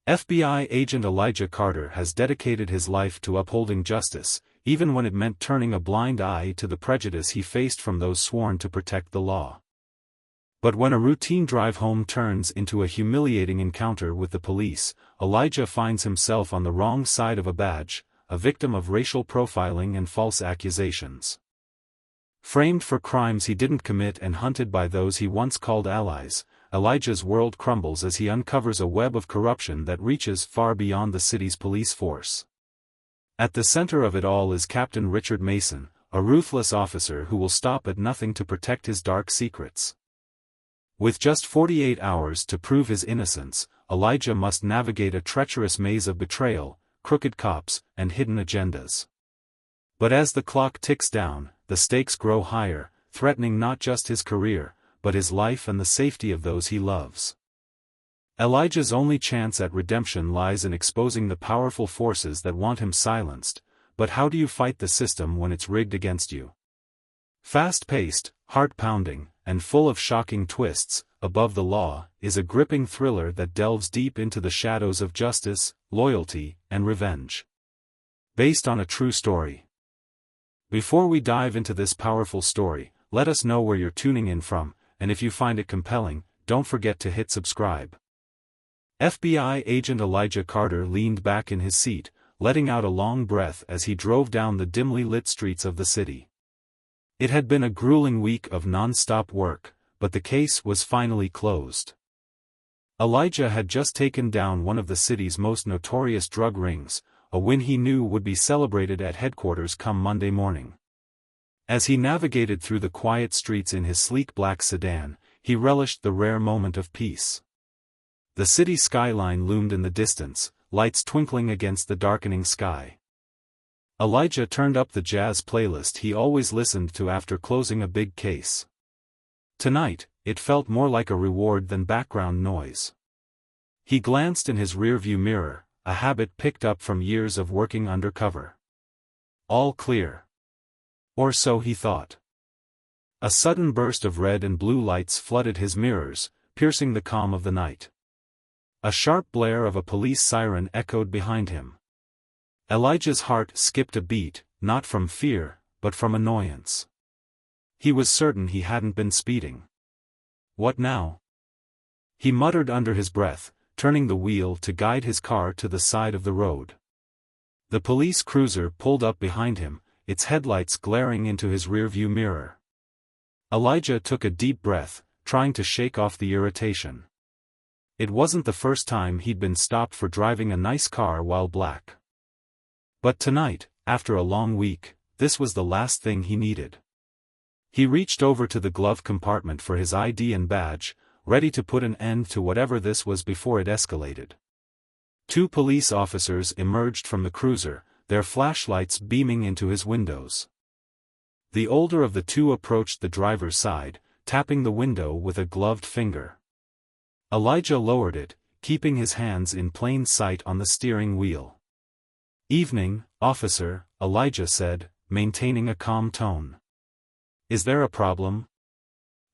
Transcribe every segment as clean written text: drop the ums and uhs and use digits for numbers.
FBI agent Elijah Carter has dedicated his life to upholding justice, even when it meant turning a blind eye to the prejudice he faced from those sworn to protect the law. But when a routine drive home turns into a humiliating encounter with the police, Elijah finds himself on the wrong side of a badge, a victim of racial profiling and false accusations. Framed for crimes he didn't commit and hunted by those he once called allies, Elijah's world crumbles as he uncovers a web of corruption that reaches far beyond the city's police force. At the center of it all is Captain Richard Mason, a ruthless officer who will stop at nothing to protect his dark secrets. With just 48 hours to prove his innocence, Elijah must navigate a treacherous maze of betrayal, crooked cops, and hidden agendas. But as the clock ticks down, the stakes grow higher, threatening not just his career, but his life and the safety of those he loves. Elijah's only chance at redemption lies in exposing the powerful forces that want him silenced, but how do you fight the system when it's rigged against you? Fast-paced, heart-pounding, and full of shocking twists, Above the Law is a gripping thriller that delves deep into the shadows of justice, loyalty, and revenge. Based on a true story. Before we dive into this powerful story, let us know where you're tuning in from, and if you find it compelling, don't forget to hit subscribe. FBI agent Elijah Carter leaned back in his seat, letting out a long breath as he drove down the dimly lit streets of the city. It had been a grueling week of non-stop work, but the case was finally closed. Elijah had just taken down one of the city's most notorious drug rings, a win he knew would be celebrated at headquarters come Monday morning. As he navigated through the quiet streets in his sleek black sedan, he relished the rare moment of peace. The city skyline loomed in the distance, lights twinkling against the darkening sky. Elijah turned up the jazz playlist he always listened to after closing a big case. Tonight, it felt more like a reward than background noise. He glanced in his rearview mirror, a habit picked up from years of working undercover. All clear. Or so he thought. A sudden burst of red and blue lights flooded his mirrors, piercing the calm of the night. A sharp blare of a police siren echoed behind him. Elijah's heart skipped a beat, not from fear, but from annoyance. He was certain he hadn't been speeding. What now? He muttered under his breath, turning the wheel to guide his car to the side of the road. The police cruiser pulled up behind him, its headlights glaring into his rearview mirror. Elijah took a deep breath, trying to shake off the irritation. It wasn't the first time he'd been stopped for driving a nice car while black. But tonight, after a long week, this was the last thing he needed. He reached over to the glove compartment for his ID and badge, ready to put an end to whatever this was before it escalated. Two police officers emerged from the cruiser, their flashlights beaming into his windows. The older of the two approached the driver's side, tapping the window with a gloved finger. Elijah lowered it, keeping his hands in plain sight on the steering wheel. "Evening, officer," Elijah said, maintaining a calm tone. "Is there a problem?"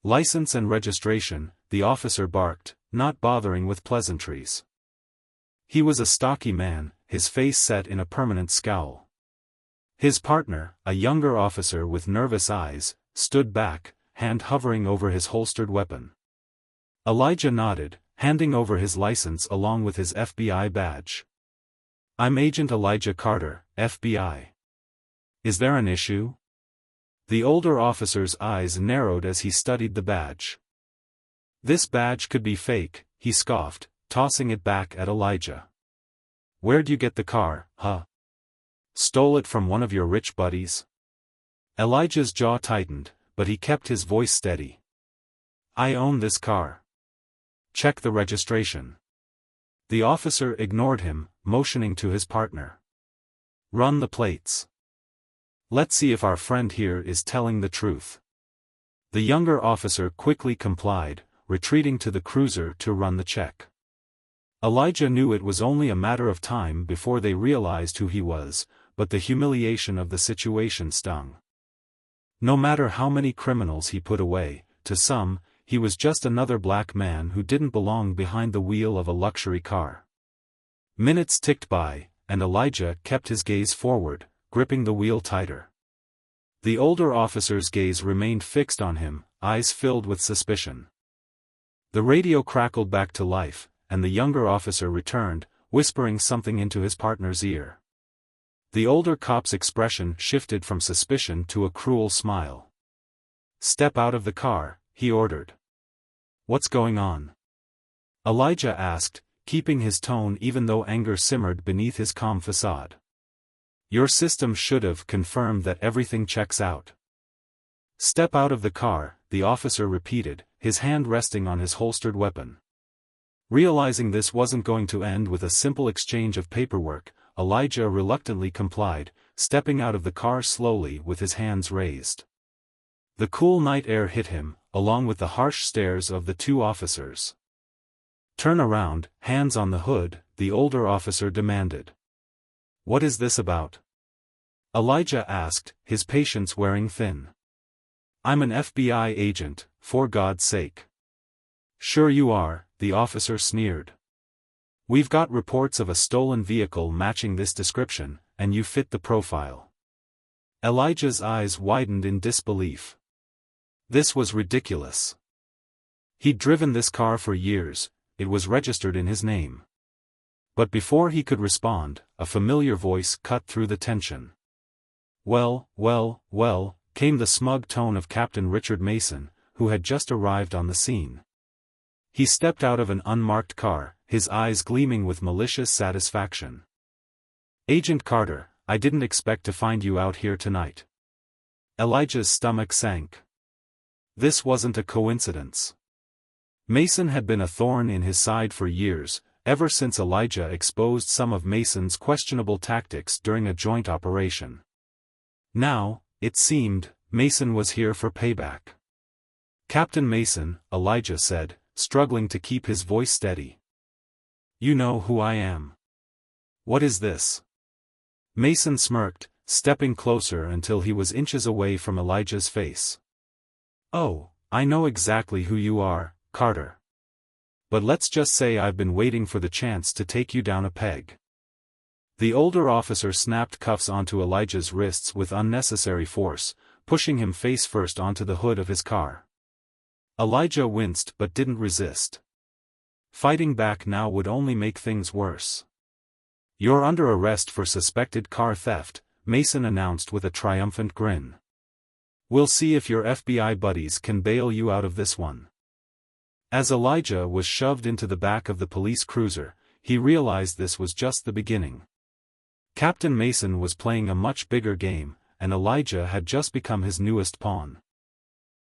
"License and registration," the officer barked, not bothering with pleasantries. He was a stocky man, his face set in a permanent scowl. His partner, a younger officer with nervous eyes, stood back, hand hovering over his holstered weapon. Elijah nodded, handing over his license along with his FBI badge. "I'm Agent Elijah Carter, FBI. Is there an issue?" The older officer's eyes narrowed as he studied the badge. "This badge could be fake," he scoffed, tossing it back at Elijah. "Where'd you get the car, huh? Stole it from one of your rich buddies?" Elijah's jaw tightened, but he kept his voice steady. "I own this car. Check the registration." The officer ignored him, motioning to his partner. "Run the plates. Let's see if our friend here is telling the truth." The younger officer quickly complied, retreating to the cruiser to run the check. Elijah knew it was only a matter of time before they realized who he was, but the humiliation of the situation stung. No matter how many criminals he put away, to some, he was just another black man who didn't belong behind the wheel of a luxury car. Minutes ticked by, and Elijah kept his gaze forward, gripping the wheel tighter. The older officer's gaze remained fixed on him, eyes filled with suspicion. The radio crackled back to life, and the younger officer returned, whispering something into his partner's ear. The older cop's expression shifted from suspicion to a cruel smile. "Step out of the car," he ordered. "What's going on?" Elijah asked, keeping his tone even though anger simmered beneath his calm facade. "Your system should have confirmed that everything checks out." "Step out of the car," the officer repeated, his hand resting on his holstered weapon. Realizing this wasn't going to end with a simple exchange of paperwork, Elijah reluctantly complied, stepping out of the car slowly with his hands raised. The cool night air hit him, along with the harsh stares of the two officers. "Turn around, hands on the hood," the older officer demanded. "What is this about?" Elijah asked, his patience wearing thin. "I'm an FBI agent, for God's sake." "Sure you are," the officer sneered. "We've got reports of a stolen vehicle matching this description, and you fit the profile." Elijah's eyes widened in disbelief. This was ridiculous. He'd driven this car for years, it was registered in his name. But before he could respond, a familiar voice cut through the tension. "Well, came the smug tone of Captain Richard Mason, who had just arrived on the scene. He stepped out of an unmarked car, his eyes gleaming with malicious satisfaction. "Agent Carter, I didn't expect to find you out here tonight." Elijah's stomach sank. This wasn't a coincidence. Mason had been a thorn in his side for years, ever since Elijah exposed some of Mason's questionable tactics during a joint operation. Now, it seemed, Mason was here for payback. "Captain Mason," Elijah said, struggling to keep his voice steady. "You know who I am." "What is this?" Mason smirked, stepping closer until he was inches away from Elijah's face. "Oh, I know exactly who you are, Carter. But let's just say I've been waiting for the chance to take you down a peg." The older officer snapped cuffs onto Elijah's wrists with unnecessary force, pushing him face first onto the hood of his car. Elijah winced but didn't resist. Fighting back now would only make things worse. "You're under arrest for suspected car theft," Mason announced with a triumphant grin. "We'll see if your FBI buddies can bail you out of this one." As Elijah was shoved into the back of the police cruiser, he realized this was just the beginning. Captain Mason was playing a much bigger game, and Elijah had just become his newest pawn.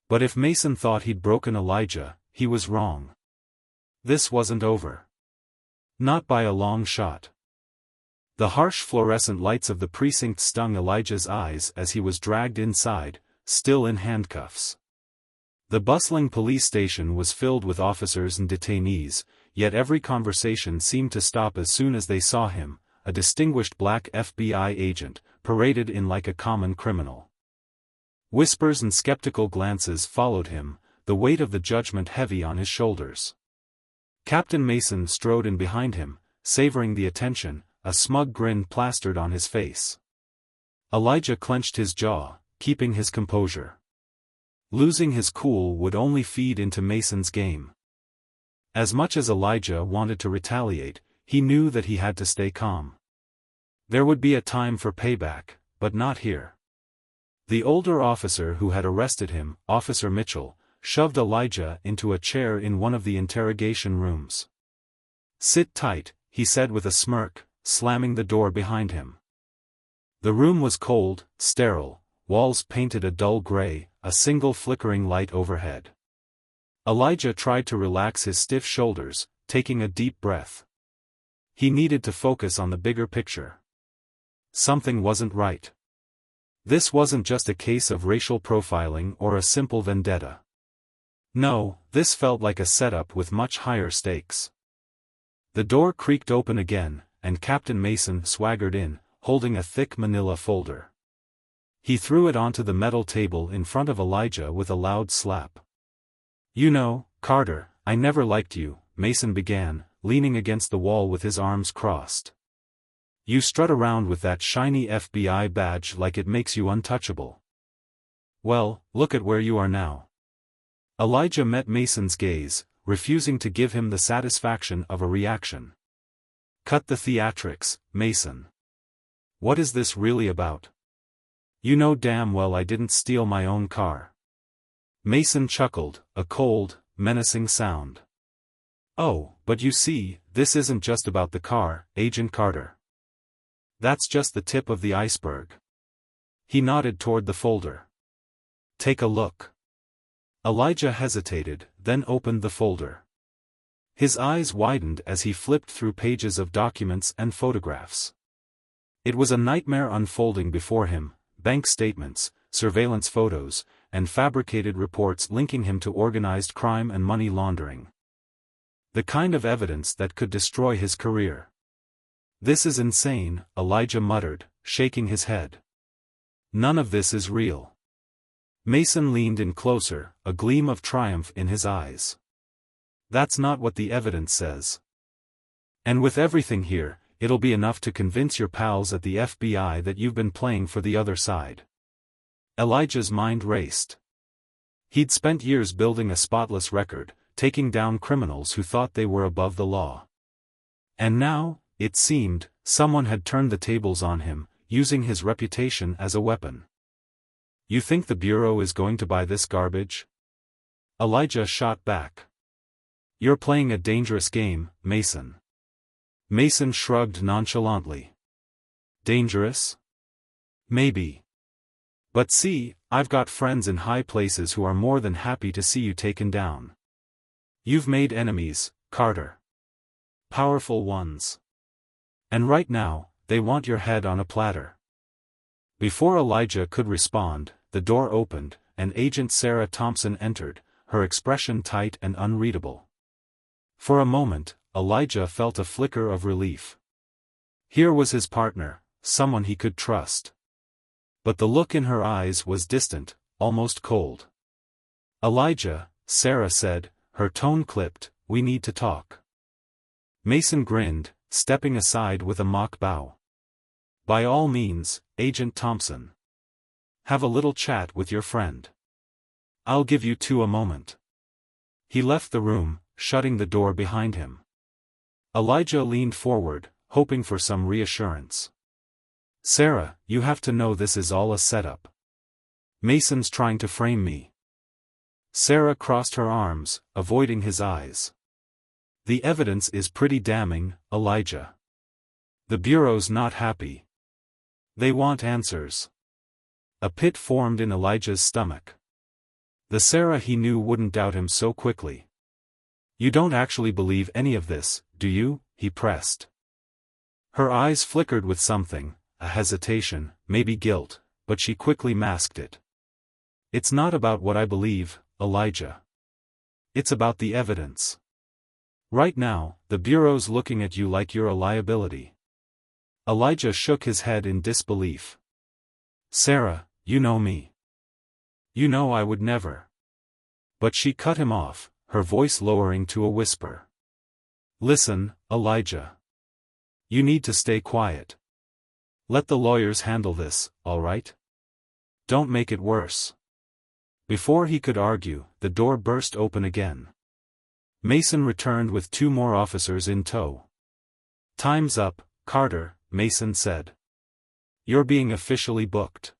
But if Mason thought he'd broken Elijah, he was wrong. This wasn't over. Not by a long shot. The harsh fluorescent lights of the precinct stung Elijah's eyes as he was dragged inside, still in handcuffs. The bustling police station was filled with officers and detainees, yet every conversation seemed to stop as soon as they saw him, a distinguished black FBI agent, paraded in like a common criminal. Whispers and skeptical glances followed him, the weight of the judgment heavy on his shoulders. Captain Mason strode in behind him, savoring the attention, a smug grin plastered on his face. Elijah clenched his jaw, keeping his composure. Losing his cool would only feed into Mason's game. As much as Elijah wanted to retaliate, he knew that he had to stay calm. There would be a time for payback, but not here. The older officer who had arrested him, Officer Mitchell, shoved Elijah into a chair in one of the interrogation rooms. "Sit tight," he said with a smirk, slamming the door behind him. The room was cold, sterile, walls painted a dull gray, a single flickering light overhead. Elijah tried to relax his stiff shoulders, taking a deep breath. He needed to focus on the bigger picture. Something wasn't right. This wasn't just a case of racial profiling or a simple vendetta. No, this felt like a setup with much higher stakes. The door creaked open again, and Captain Mason swaggered in, holding a thick manila folder. He threw it onto the metal table in front of Elijah with a loud slap. "You know, Carter, I never liked you," Mason began, leaning against the wall with his arms crossed. You strut around with that shiny FBI badge like it makes you untouchable. Well, look at where you are now. Elijah met Mason's gaze, refusing to give him the satisfaction of a reaction. Cut the theatrics, Mason. What is this really about? You know damn well I didn't steal my own car. Mason chuckled, a cold, menacing sound. Oh, but you see, this isn't just about the car, Agent Carter. That's just the tip of the iceberg. He nodded toward the folder. Take a look. Elijah hesitated, then opened the folder. His eyes widened as he flipped through pages of documents and photographs. It was a nightmare unfolding before him: bank statements, surveillance photos, and fabricated reports linking him to organized crime and money laundering. The kind of evidence that could destroy his career. This is insane, Elijah muttered, shaking his head. None of this is real. Mason leaned in closer, a gleam of triumph in his eyes. That's not what the evidence says. And with everything here, it'll be enough to convince your pals at the FBI that you've been playing for the other side. Elijah's mind raced. He'd spent years building a spotless record, taking down criminals who thought they were above the law. And now, it seemed, someone had turned the tables on him, using his reputation as a weapon. You think the Bureau is going to buy this garbage? Elijah shot back. You're playing a dangerous game, Mason. Mason shrugged nonchalantly. Dangerous? Maybe. But see, I've got friends in high places who are more than happy to see you taken down. You've made enemies, Carter. Powerful ones. And right now, they want your head on a platter. Before Elijah could respond, the door opened, and Agent Sarah Thompson entered, her expression tight and unreadable. For a moment, Elijah felt a flicker of relief. Here was his partner, someone he could trust. But the look in her eyes was distant, almost cold. Elijah, Sarah said, her tone clipped, we need to talk. Mason grinned, stepping aside with a mock bow. By all means, Agent Thompson. Have a little chat with your friend. I'll give you two a moment. He left the room, shutting the door behind him. Elijah leaned forward, hoping for some reassurance. Sarah, you have to know this is all a setup. Mason's trying to frame me. Sarah crossed her arms, avoiding his eyes. The evidence is pretty damning, Elijah. The Bureau's not happy. They want answers. A pit formed in Elijah's stomach. The Sarah he knew wouldn't doubt him so quickly. You don't actually believe any of this, do you? He pressed. Her eyes flickered with something, a hesitation, maybe guilt, but she quickly masked it. It's not about what I believe, Elijah. It's about the evidence. Right now, the Bureau's looking at you like you're a liability. Elijah shook his head in disbelief. Sarah, you know me. You know I would never. But she cut him off, her voice lowering to a whisper. Listen, Elijah. You need to stay quiet. Let the lawyers handle this, all right? Don't make it worse. Before he could argue, the door burst open again. Mason returned with two more officers in tow. Time's up, Carter, Mason said. You're being officially booked.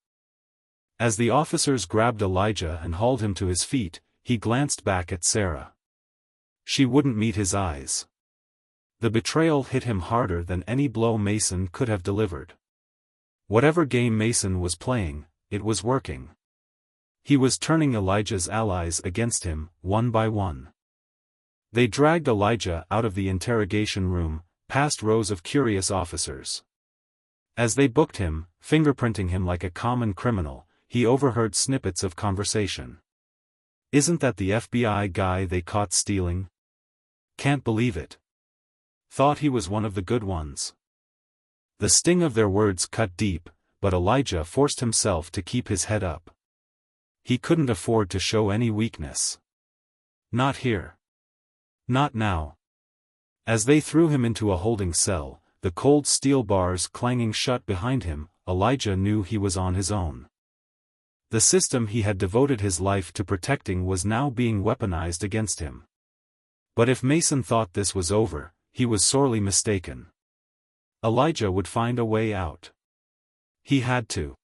As the officers grabbed Elijah and hauled him to his feet, he glanced back at Sarah. She wouldn't meet his eyes. The betrayal hit him harder than any blow Mason could have delivered. Whatever game Mason was playing, it was working. He was turning Elijah's allies against him, one by one. They dragged Elijah out of the interrogation room, past rows of curious officers. As they booked him, fingerprinting him like a common criminal, he overheard snippets of conversation. Isn't that the FBI guy they caught stealing? Can't believe it. Thought he was one of the good ones. The sting of their words cut deep, but Elijah forced himself to keep his head up. He couldn't afford to show any weakness. Not here. Not now. As they threw him into a holding cell, the cold steel bars clanging shut behind him, Elijah knew he was on his own. The system he had devoted his life to protecting was now being weaponized against him. But if Mason thought this was over, he was sorely mistaken. Elijah would find a way out. He had to.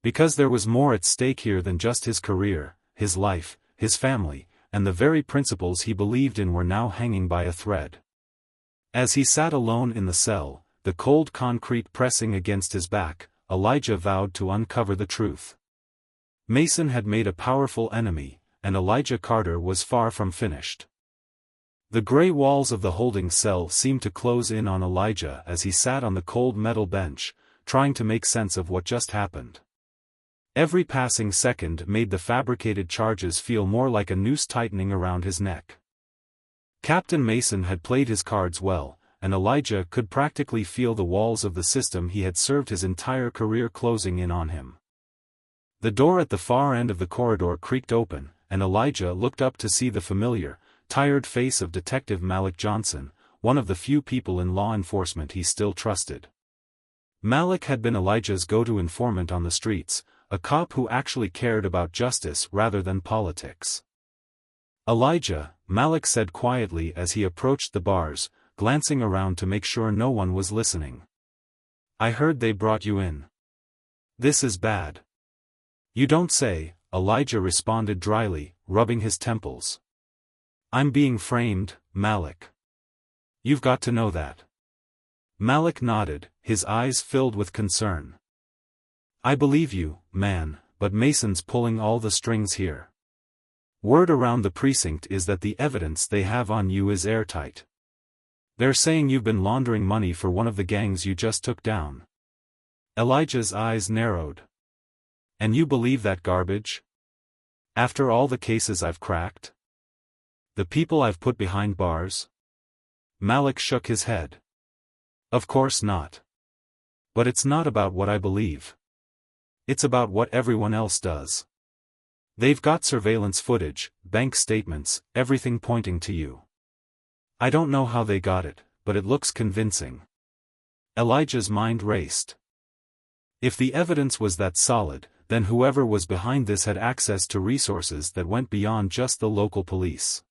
Because there was more at stake here than just his career, his life, his family, and the very principles he believed in were now hanging by a thread. As he sat alone in the cell, the cold concrete pressing against his back, Elijah vowed to uncover the truth. Mason had made a powerful enemy, and Elijah Carter was far from finished. The gray walls of the holding cell seemed to close in on Elijah as he sat on the cold metal bench, trying to make sense of what just happened. Every passing second made the fabricated charges feel more like a noose tightening around his neck. Captain Mason had played his cards well, and Elijah could practically feel the walls of the system he had served his entire career closing in on him. The door at the far end of the corridor creaked open, and Elijah looked up to see the familiar, tired face of Detective Malik Johnson, one of the few people in law enforcement he still trusted. Malik had been Elijah's go-to informant on the streets, a cop who actually cared about justice rather than politics. "Elijah," Malik said quietly as he approached the bars, glancing around to make sure no one was listening. "I heard they brought you in. This is bad." "You don't say," Elijah responded dryly, rubbing his temples. "I'm being framed, Malik. You've got to know that." Malik nodded, his eyes filled with concern. "I believe you, man, but Mason's pulling all the strings here. Word around the precinct is that the evidence they have on you is airtight. They're saying you've been laundering money for one of the gangs you just took down." Elijah's eyes narrowed. "And you believe that garbage? After all the cases I've cracked? The people I've put behind bars?" Malik shook his head. "Of course not. But it's not about what I believe. It's about what everyone else does. They've got surveillance footage, bank statements, everything pointing to you. I don't know how they got it, but it looks convincing." Elijah's mind raced. If the evidence was that solid, then whoever was behind this had access to resources that went beyond just the local police.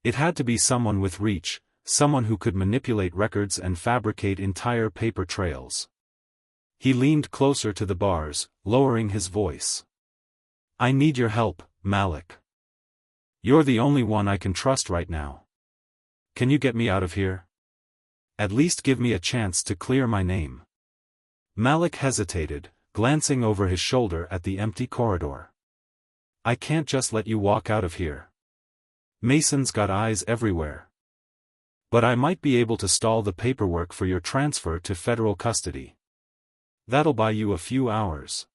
It had to be someone with reach, someone who could manipulate records and fabricate entire paper trails. He leaned closer to the bars, lowering his voice. "I need your help, Malik. You're the only one I can trust right now. Can you get me out of here? At least give me a chance to clear my name." Malik hesitated, glancing over his shoulder at the empty corridor. "I can't just let you walk out of here. Mason's got eyes everywhere. But I might be able to stall the paperwork for your transfer to federal custody. That'll buy you a few hours."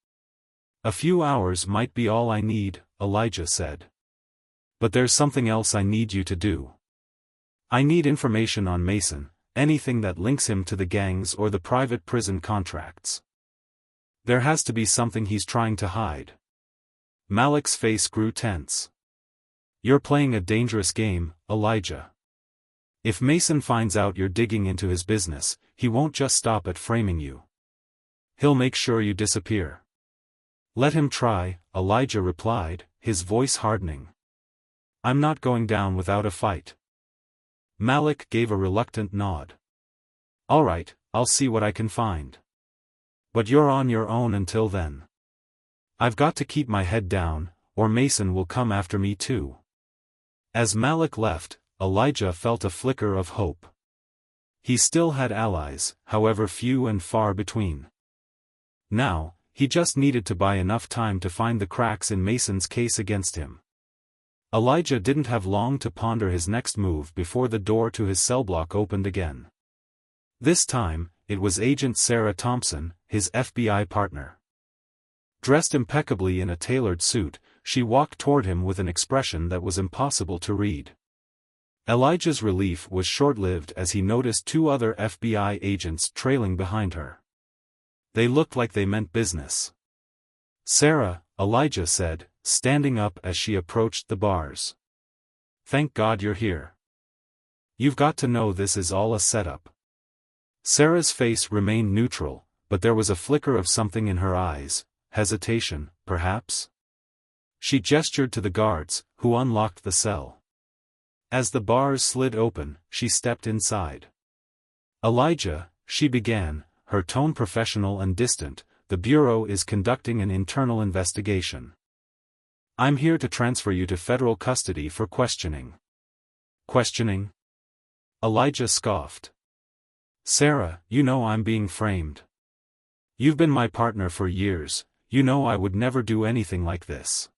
"A few hours might be all I need," Elijah said. "But there's something else I need you to do. I need information on Mason, anything that links him to the gangs or the private prison contracts. There has to be something he's trying to hide." Malik's face grew tense. "You're playing a dangerous game, Elijah. If Mason finds out you're digging into his business, he won't just stop at framing you. He'll make sure you disappear." "Let him try," Elijah replied, his voice hardening. "I'm not going down without a fight." Malik gave a reluctant nod. "All right, I'll see what I can find. But you're on your own until then. I've got to keep my head down, or Mason will come after me too." As Malik left, Elijah felt a flicker of hope. He still had allies, however few and far between. Now, he just needed to buy enough time to find the cracks in Mason's case against him. Elijah didn't have long to ponder his next move before the door to his cell block opened again. This time, it was Agent Sarah Thompson, his FBI partner. Dressed impeccably in a tailored suit, she walked toward him with an expression that was impossible to read. Elijah's relief was short-lived as he noticed two other FBI agents trailing behind her. They looked like they meant business. "Sarah," Elijah said, standing up as she approached the bars. "Thank God you're here. You've got to know this is all a setup. Sarah's face remained neutral, but there was a flicker of something in her eyes, hesitation, perhaps? She gestured to the guards, who unlocked the cell. As the bars slid open, she stepped inside. Elijah, she began, her tone professional and distant, the Bureau is conducting an internal investigation. I'm here to transfer you to federal custody for questioning. Questioning? Elijah scoffed. Sarah, you know I'm being framed. You've been my partner for years, you know I would never do anything like this.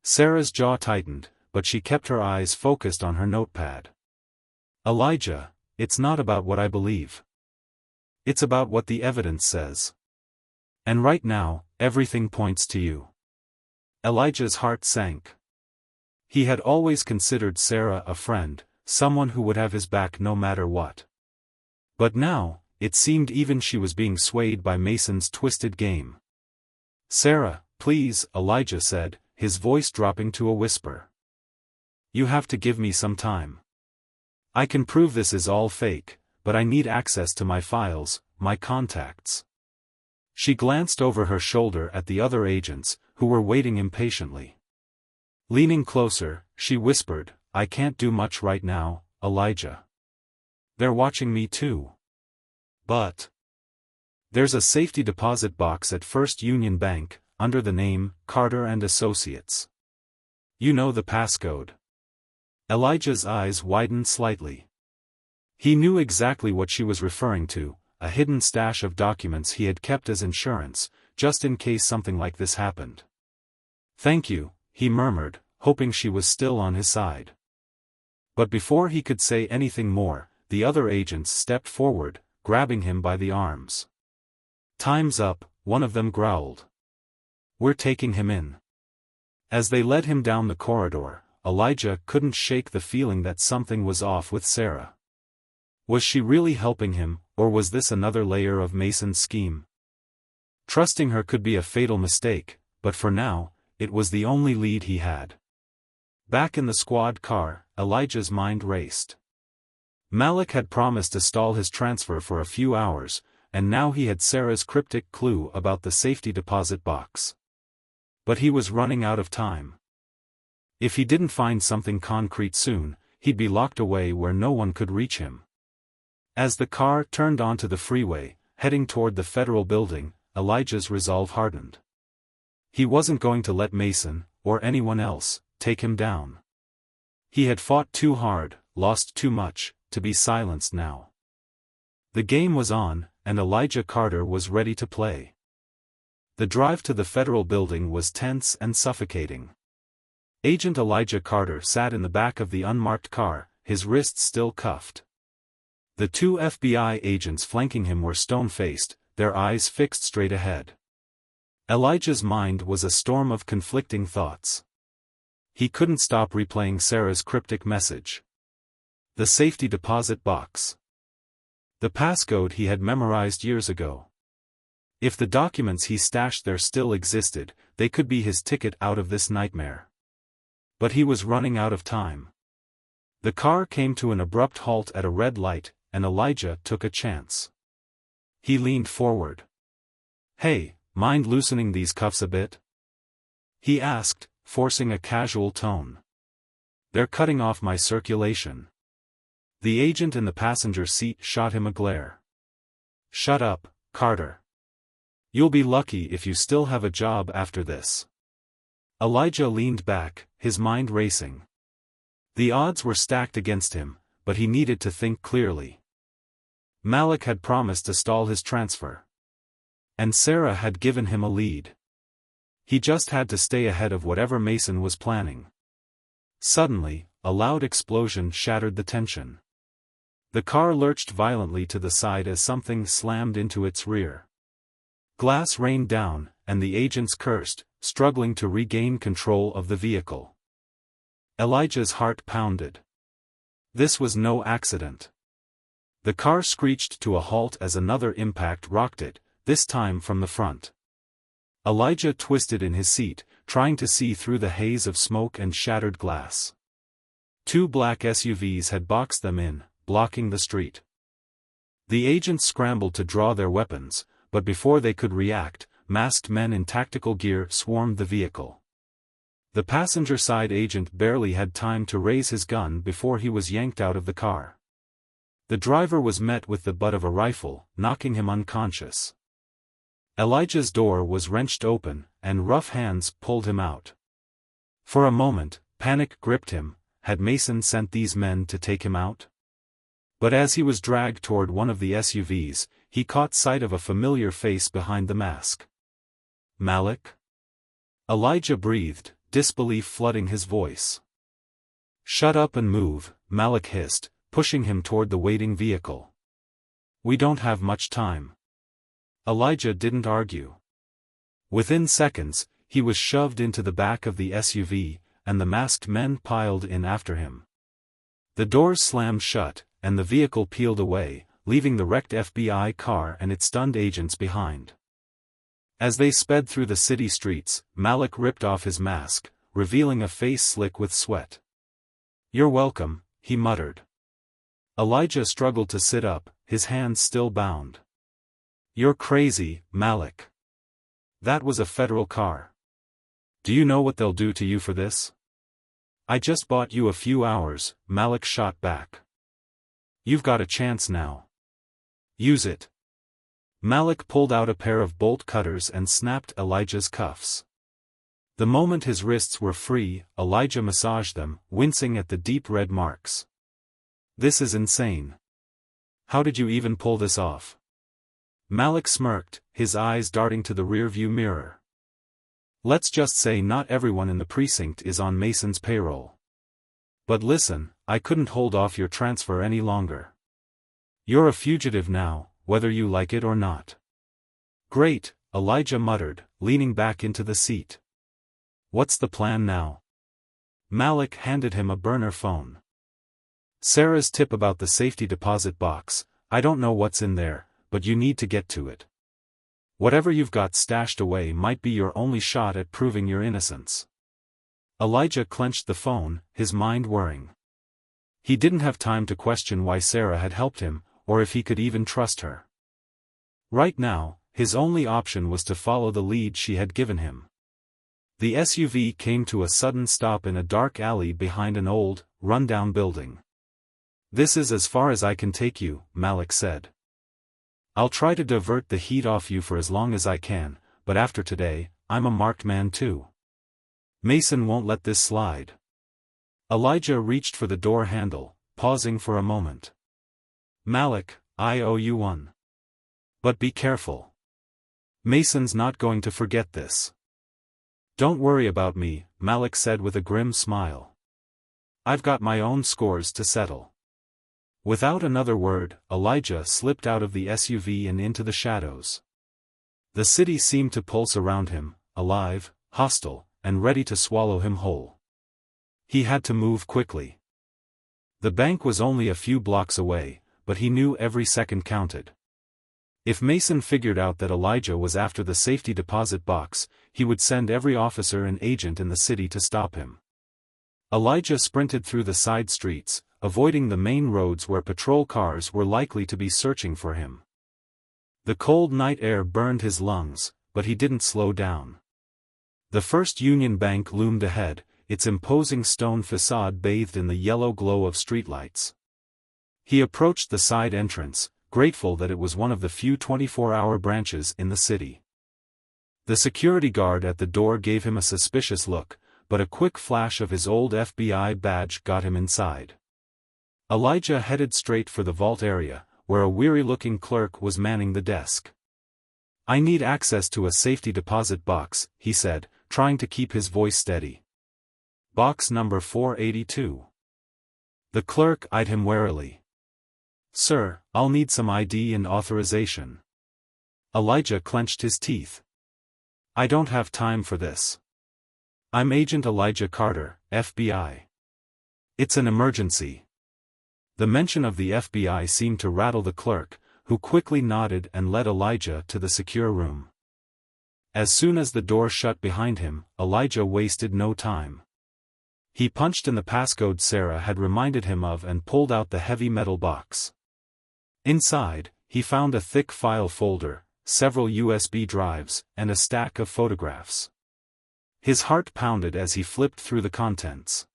Sarah's jaw tightened, but she kept her eyes focused on her notepad. Elijah, it's not about what I believe. It's about what the evidence says. And right now, everything points to you. Elijah's heart sank. He had always considered Sarah a friend, someone who would have his back no matter what. But now, it seemed even she was being swayed by Mason's twisted game. Sarah, please, Elijah said, his voice dropping to a whisper. You have to give me some time. I can prove this is all fake, but I need access to my files, my contacts. She glanced over her shoulder at the other agents, who were waiting impatiently. Leaning closer, she whispered, I can't do much right now, Elijah. They're watching me too. But there's a safety deposit box at First Union Bank, under the name, Carter and Associates. You know the passcode. Elijah's eyes widened slightly. He knew exactly what she was referring to, a hidden stash of documents he had kept as insurance, just in case something like this happened. Thank you, he murmured, hoping she was still on his side. But before he could say anything more, the other agents stepped forward, grabbing him by the arms. Time's up, one of them growled. We're taking him in. As they led him down the corridor, Elijah couldn't shake the feeling that something was off with Sarah. Was she really helping him, or was this another layer of Mason's scheme? Trusting her could be a fatal mistake, but for now, it was the only lead he had. Back in the squad car, Elijah's mind raced. Malik had promised to stall his transfer for a few hours, and now he had Sarah's cryptic clue about the safety deposit box. But he was running out of time. If he didn't find something concrete soon, he'd be locked away where no one could reach him. As the car turned onto the freeway, heading toward the federal building, Elijah's resolve hardened. He wasn't going to let Mason, or anyone else, take him down. He had fought too hard, lost too much, to be silenced now. The game was on, and Elijah Carter was ready to play. The drive to the federal building was tense and suffocating. Agent Elijah Carter sat in the back of the unmarked car, his wrists still cuffed. The two FBI agents flanking him were stone-faced, their eyes fixed straight ahead. Elijah's mind was a storm of conflicting thoughts. He couldn't stop replaying Sarah's cryptic message. The safety deposit box. The passcode he had memorized years ago. If the documents he stashed there still existed, they could be his ticket out of this nightmare. But he was running out of time. The car came to an abrupt halt at a red light, and Elijah took a chance. He leaned forward. Hey, mind loosening these cuffs a bit? He asked, forcing a casual tone. They're cutting off my circulation. The agent in the passenger seat shot him a glare. Shut up, Carter. You'll be lucky if you still have a job after this. Elijah leaned back, his mind racing. The odds were stacked against him, but he needed to think clearly. Malik had promised to stall his transfer. And Sarah had given him a lead. He just had to stay ahead of whatever Mason was planning. Suddenly, a loud explosion shattered the tension. The car lurched violently to the side as something slammed into its rear. Glass rained down, and the agents cursed, struggling to regain control of the vehicle. Elijah's heart pounded. This was no accident. The car screeched to a halt as another impact rocked it, this time from the front. Elijah twisted in his seat, trying to see through the haze of smoke and shattered glass. Two black SUVs had boxed them in, blocking the street. The agents scrambled to draw their weapons, but before they could react, masked men in tactical gear swarmed the vehicle. The passenger side agent barely had time to raise his gun before he was yanked out of the car. The driver was met with the butt of a rifle, knocking him unconscious. Elijah's door was wrenched open, and rough hands pulled him out. For a moment, panic gripped him. Had Mason sent these men to take him out? But as he was dragged toward one of the SUVs, he caught sight of a familiar face behind the mask. Malik? Elijah breathed, disbelief flooding his voice. Shut up and move, Malik hissed, pushing him toward the waiting vehicle. We don't have much time. Elijah didn't argue. Within seconds, he was shoved into the back of the SUV, and the masked men piled in after him. The doors slammed shut, and the vehicle peeled away, leaving the wrecked FBI car and its stunned agents behind. As they sped through the city streets, Malik ripped off his mask, revealing a face slick with sweat. You're welcome, he muttered. Elijah struggled to sit up, his hands still bound. You're crazy, Malik. That was a federal car. Do you know what they'll do to you for this? I just bought you a few hours, Malik shot back. You've got a chance now. Use it. Malik pulled out a pair of bolt cutters and snapped Elijah's cuffs. The moment his wrists were free, Elijah massaged them, wincing at the deep red marks. This is insane. How did you even pull this off? Malik smirked, his eyes darting to the rearview mirror. Let's just say not everyone in the precinct is on Mason's payroll. But listen, I couldn't hold off your transfer any longer. You're a fugitive now, whether you like it or not. Great, Elijah muttered, leaning back into the seat. What's the plan now? Malik handed him a burner phone. Sarah's tip about the safety deposit box, I don't know what's in there, but you need to get to it. Whatever you've got stashed away might be your only shot at proving your innocence. Elijah clenched the phone, his mind whirring. He didn't have time to question why Sarah had helped him, or if he could even trust her. Right now, his only option was to follow the lead she had given him. The SUV came to a sudden stop in a dark alley behind an old, run-down building. This is as far as I can take you, Malik said. I'll try to divert the heat off you for as long as I can, but after today, I'm a marked man too. Mason won't let this slide. Elijah reached for the door handle, pausing for a moment. Malik, I owe you one. But be careful. Mason's not going to forget this. Don't worry about me, Malik said with a grim smile. I've got my own scores to settle. Without another word, Elijah slipped out of the SUV and into the shadows. The city seemed to pulse around him, alive, hostile, and ready to swallow him whole. He had to move quickly. The bank was only a few blocks away, but he knew every second counted. If Mason figured out that Elijah was after the safety deposit box, he would send every officer and agent in the city to stop him. Elijah sprinted through the side streets, avoiding the main roads where patrol cars were likely to be searching for him. The cold night air burned his lungs, but he didn't slow down. The First Union Bank loomed ahead, its imposing stone facade bathed in the yellow glow of streetlights. He approached the side entrance, grateful that it was one of the few 24-hour branches in the city. The security guard at the door gave him a suspicious look, but a quick flash of his old FBI badge got him inside. Elijah headed straight for the vault area, where a weary-looking clerk was manning the desk. I need access to a safety deposit box, he said, trying to keep his voice steady. Box number 482. The clerk eyed him warily. Sir, I'll need some ID and authorization. Elijah clenched his teeth. I don't have time for this. I'm Agent Elijah Carter, FBI. It's an emergency. The mention of the FBI seemed to rattle the clerk, who quickly nodded and led Elijah to the secure room. As soon as the door shut behind him, Elijah wasted no time. He punched in the passcode Sarah had reminded him of and pulled out the heavy metal box. Inside, he found a thick file folder, several USB drives, and a stack of photographs. His heart pounded as he flipped through the contents.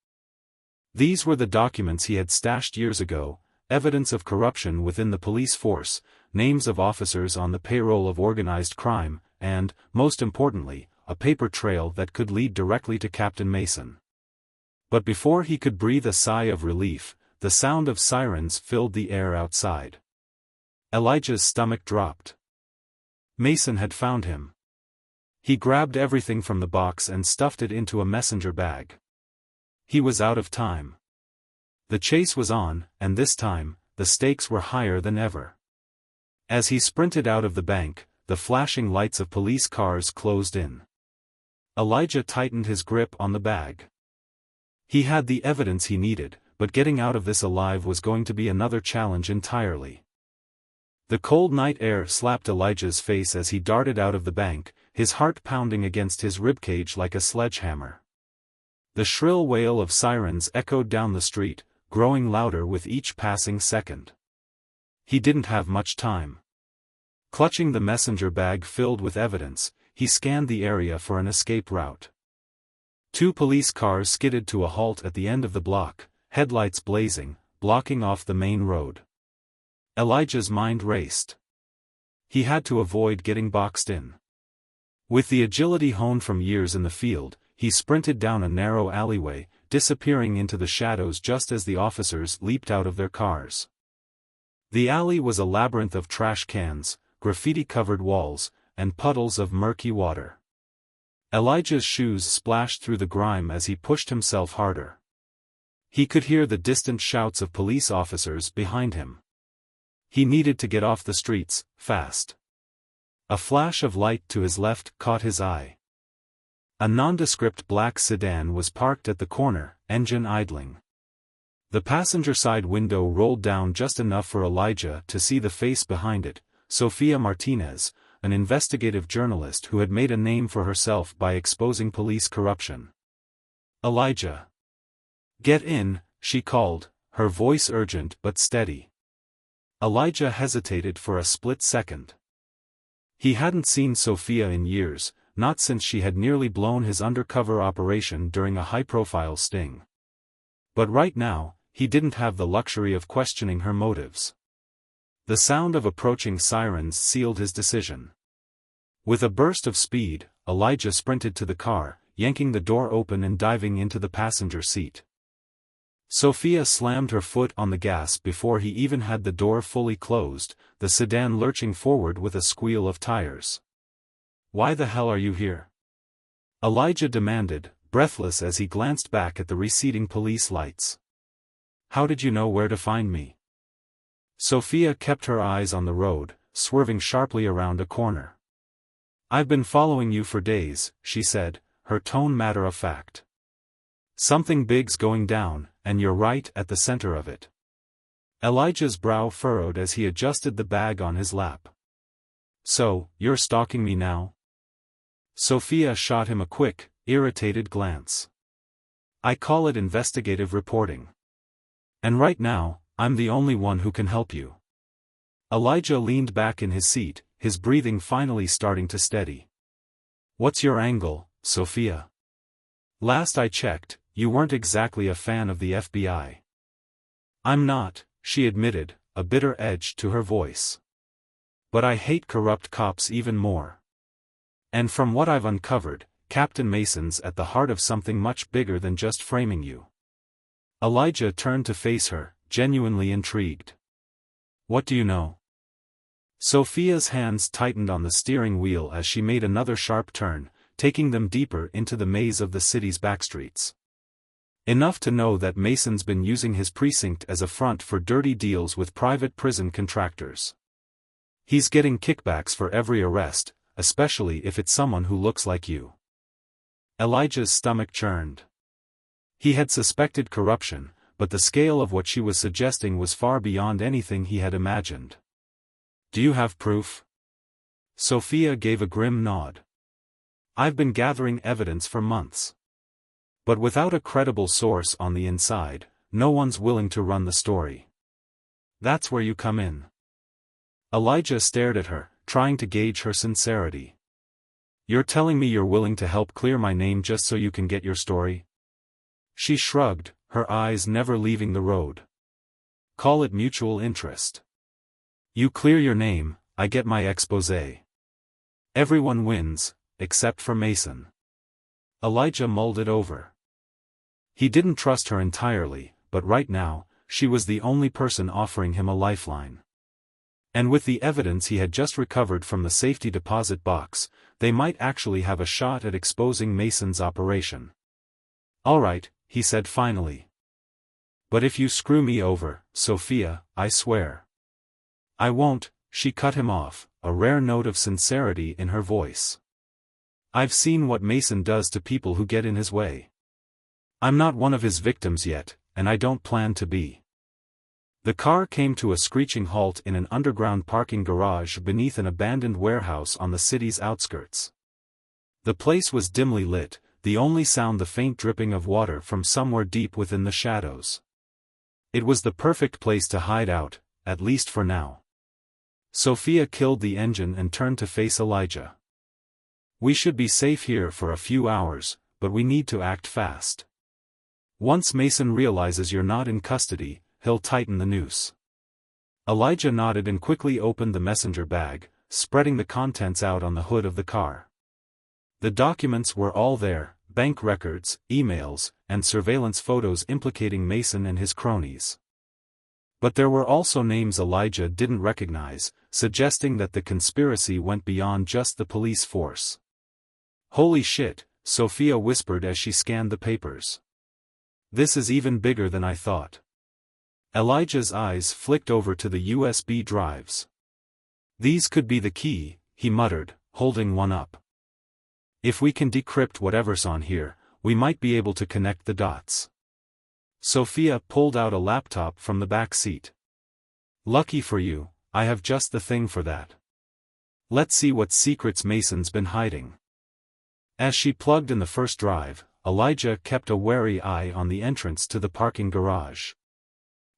These were the documents he had stashed years ago, evidence of corruption within the police force, names of officers on the payroll of organized crime, and, most importantly, a paper trail that could lead directly to Captain Mason. But before he could breathe a sigh of relief, the sound of sirens filled the air outside. Elijah's stomach dropped. Mason had found him. He grabbed everything from the box and stuffed it into a messenger bag. He was out of time. The chase was on, and this time, the stakes were higher than ever. As he sprinted out of the bank, the flashing lights of police cars closed in. Elijah tightened his grip on the bag. He had the evidence he needed, but getting out of this alive was going to be another challenge entirely. The cold night air slapped Elijah's face as he darted out of the bank, his heart pounding against his ribcage like a sledgehammer. The shrill wail of sirens echoed down the street, growing louder with each passing second. He didn't have much time. Clutching the messenger bag filled with evidence, he scanned the area for an escape route. 2 police cars skidded to a halt at the end of the block, headlights blazing, blocking off the main road. Elijah's mind raced. He had to avoid getting boxed in. With the agility honed from years in the field, he sprinted down a narrow alleyway, disappearing into the shadows just as the officers leaped out of their cars. The alley was a labyrinth of trash cans, graffiti-covered walls, and puddles of murky water. Elijah's shoes splashed through the grime as he pushed himself harder. He could hear the distant shouts of police officers behind him. He needed to get off the streets, fast. A flash of light to his left caught his eye. A nondescript black sedan was parked at the corner, engine idling. The passenger side window rolled down just enough for Elijah to see the face behind it, Sofia Martinez, an investigative journalist who had made a name for herself by exposing police corruption. "Elijah. Get in," she called, her voice urgent but steady. Elijah hesitated for a split second. He hadn't seen Sofia in years, not since she had nearly blown his undercover operation during a high-profile sting. But right now, he didn't have the luxury of questioning her motives. The sound of approaching sirens sealed his decision. With a burst of speed, Elijah sprinted to the car, yanking the door open and diving into the passenger seat. Sofia slammed her foot on the gas before he even had the door fully closed, the sedan lurching forward with a squeal of tires. "Why the hell are you here?" Elijah demanded, breathless as he glanced back at the receding police lights. "How did you know where to find me?" Sofia kept her eyes on the road, swerving sharply around a corner. "I've been following you for days," she said, her tone matter-of-fact. "Something big's going down, and you're right at the center of it." Elijah's brow furrowed as he adjusted the bag on his lap. "So, you're stalking me now?" Sofia shot him a quick, irritated glance. "I call it investigative reporting. And right now, I'm the only one who can help you." Elijah leaned back in his seat, his breathing finally starting to steady. "What's your angle, Sofia? Last I checked, you weren't exactly a fan of the FBI." "I'm not," she admitted, a bitter edge to her voice. "But I hate corrupt cops even more. And from what I've uncovered, Captain Mason's at the heart of something much bigger than just framing you." Elijah turned to face her, genuinely intrigued. "What do you know?" Sofia's hands tightened on the steering wheel as she made another sharp turn, taking them deeper into the maze of the city's backstreets. "Enough to know that Mason's been using his precinct as a front for dirty deals with private prison contractors. He's getting kickbacks for every arrest, especially if it's someone who looks like you." Elijah's stomach churned. He had suspected corruption, but the scale of what she was suggesting was far beyond anything he had imagined. "Do you have proof?" Sofia gave a grim nod. "I've been gathering evidence for months. But without a credible source on the inside, no one's willing to run the story. That's where you come in. Elijah stared at her, trying to gauge her sincerity. You're telling me you're willing to help clear my name just so you can get your story? She shrugged, her eyes never leaving the road. Call it mutual interest. You clear your name, I get my exposé. Everyone wins, except for Mason. Elijah mulled it over. He didn't trust her entirely, but right now, she was the only person offering him a lifeline. And with the evidence he had just recovered from the safety deposit box, they might actually have a shot at exposing Mason's operation. All right, he said finally. But if you screw me over, Sophia, I swear. I won't, she cut him off, a rare note of sincerity in her voice. I've seen what Mason does to people who get in his way. I'm not one of his victims yet, and I don't plan to be. The car came to a screeching halt in an underground parking garage beneath an abandoned warehouse on the city's outskirts. The place was dimly lit, the only sound the faint dripping of water from somewhere deep within the shadows. It was the perfect place to hide out, at least for now. Sophia killed the engine and turned to face Elijah. We should be safe here for a few hours, but we need to act fast. Once Mason realizes you're not in custody, he'll tighten the noose. Elijah nodded and quickly opened the messenger bag, spreading the contents out on the hood of the car. The documents were all there, bank records, emails, and surveillance photos implicating Mason and his cronies. But there were also names Elijah didn't recognize, suggesting that the conspiracy went beyond just the police force. Holy shit, Sophia whispered as she scanned the papers. This is even bigger than I thought. Elijah's eyes flicked over to the USB drives. These could be the key, he muttered, holding one up. If we can decrypt whatever's on here, we might be able to connect the dots. Sophia pulled out a laptop from the back seat. Lucky for you, I have just the thing for that. Let's see what secrets Mason's been hiding. As she plugged in the first drive, Elijah kept a wary eye on the entrance to the parking garage.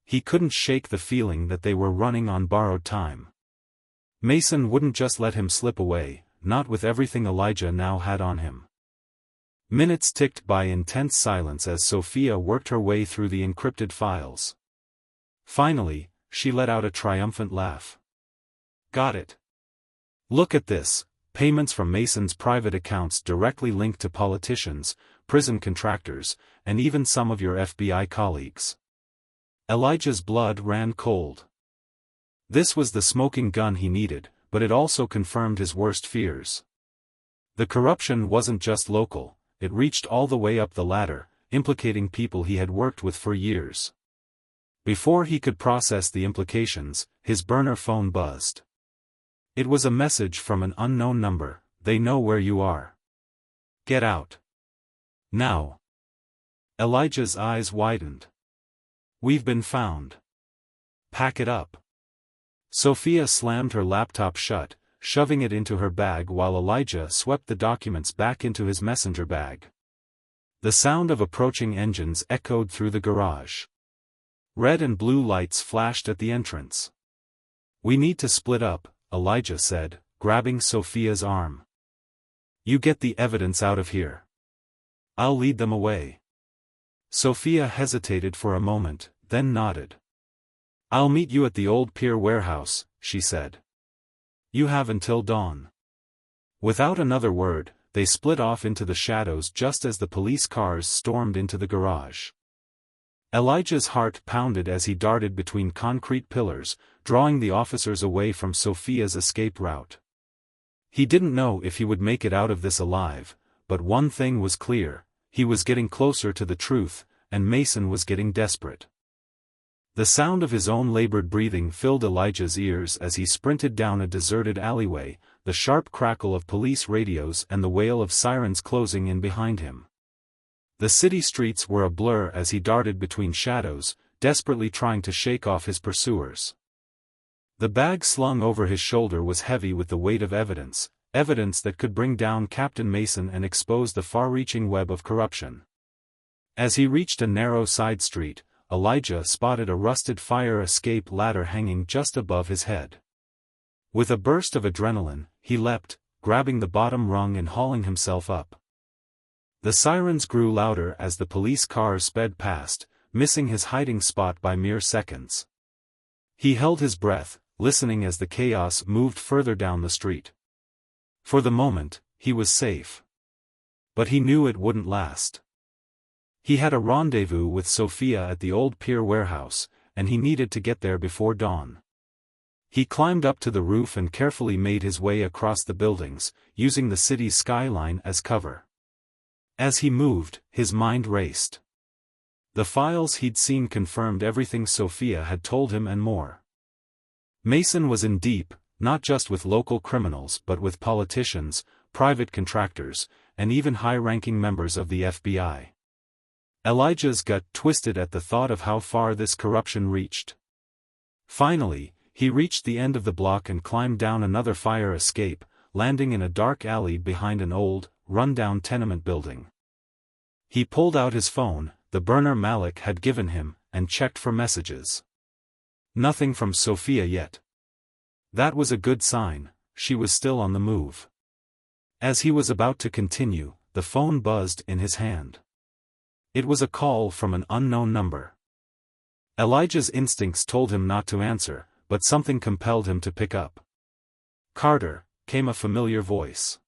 He couldn't shake the feeling that they were running on borrowed time. Mason wouldn't just let him slip away, not with everything Elijah now had on him. Minutes ticked by in tense silence as Sophia worked her way through the encrypted files. Finally, she let out a triumphant laugh. Got it. Look at this, payments from Mason's private accounts directly linked to politicians, prison contractors, and even some of your FBI colleagues. Elijah's blood ran cold. This was the smoking gun he needed, but it also confirmed his worst fears. The corruption wasn't just local, it reached all the way up the ladder, implicating people he had worked with for years. Before he could process the implications, his burner phone buzzed. It was a message from an unknown number. They know where you are. Get out. Now. Elijah's eyes widened. We've been found. Pack it up. Sophia slammed her laptop shut, shoving it into her bag while Elijah swept the documents back into his messenger bag. The sound of approaching engines echoed through the garage. Red and blue lights flashed at the entrance. We need to split up, Elijah said, grabbing Sophia's arm. You get the evidence out of here. I'll lead them away. Sophia hesitated for a moment, then nodded. I'll meet you at the old pier warehouse, she said. You have until dawn. Without another word, they split off into the shadows just as the police cars stormed into the garage. Elijah's heart pounded as he darted between concrete pillars, drawing the officers away from Sophia's escape route. He didn't know if he would make it out of this alive, but one thing was clear, he was getting closer to the truth, and Mason was getting desperate. The sound of his own labored breathing filled Elijah's ears as he sprinted down a deserted alleyway, the sharp crackle of police radios and the wail of sirens closing in behind him. The city streets were a blur as he darted between shadows, desperately trying to shake off his pursuers. The bag slung over his shoulder was heavy with the weight of evidence that could bring down Captain Mason and expose the far-reaching web of corruption. As he reached a narrow side street, Elijah spotted a rusted fire escape ladder hanging just above his head. With a burst of adrenaline, he leapt, grabbing the bottom rung and hauling himself up. The sirens grew louder as the police cars sped past, missing his hiding spot by mere seconds. He held his breath, listening as the chaos moved further down the street. For the moment, he was safe. But he knew it wouldn't last. He had a rendezvous with Sophia at the old pier warehouse, and he needed to get there before dawn. He climbed up to the roof and carefully made his way across the buildings, using the city's skyline as cover. As he moved, his mind raced. The files he'd seen confirmed everything Sophia had told him and more. Mason was in deep, not just with local criminals but with politicians, private contractors, and even high-ranking members of the FBI. Elijah's gut twisted at the thought of how far this corruption reached. Finally, he reached the end of the block and climbed down another fire escape, landing in a dark alley behind an old, run-down tenement building. He pulled out his phone, the burner Malik had given him, and checked for messages. Nothing from Sophia yet. That was a good sign, she was still on the move. As he was about to continue, the phone buzzed in his hand. It was a call from an unknown number. Elijah's instincts told him not to answer, but something compelled him to pick up. "Carter," came a familiar voice.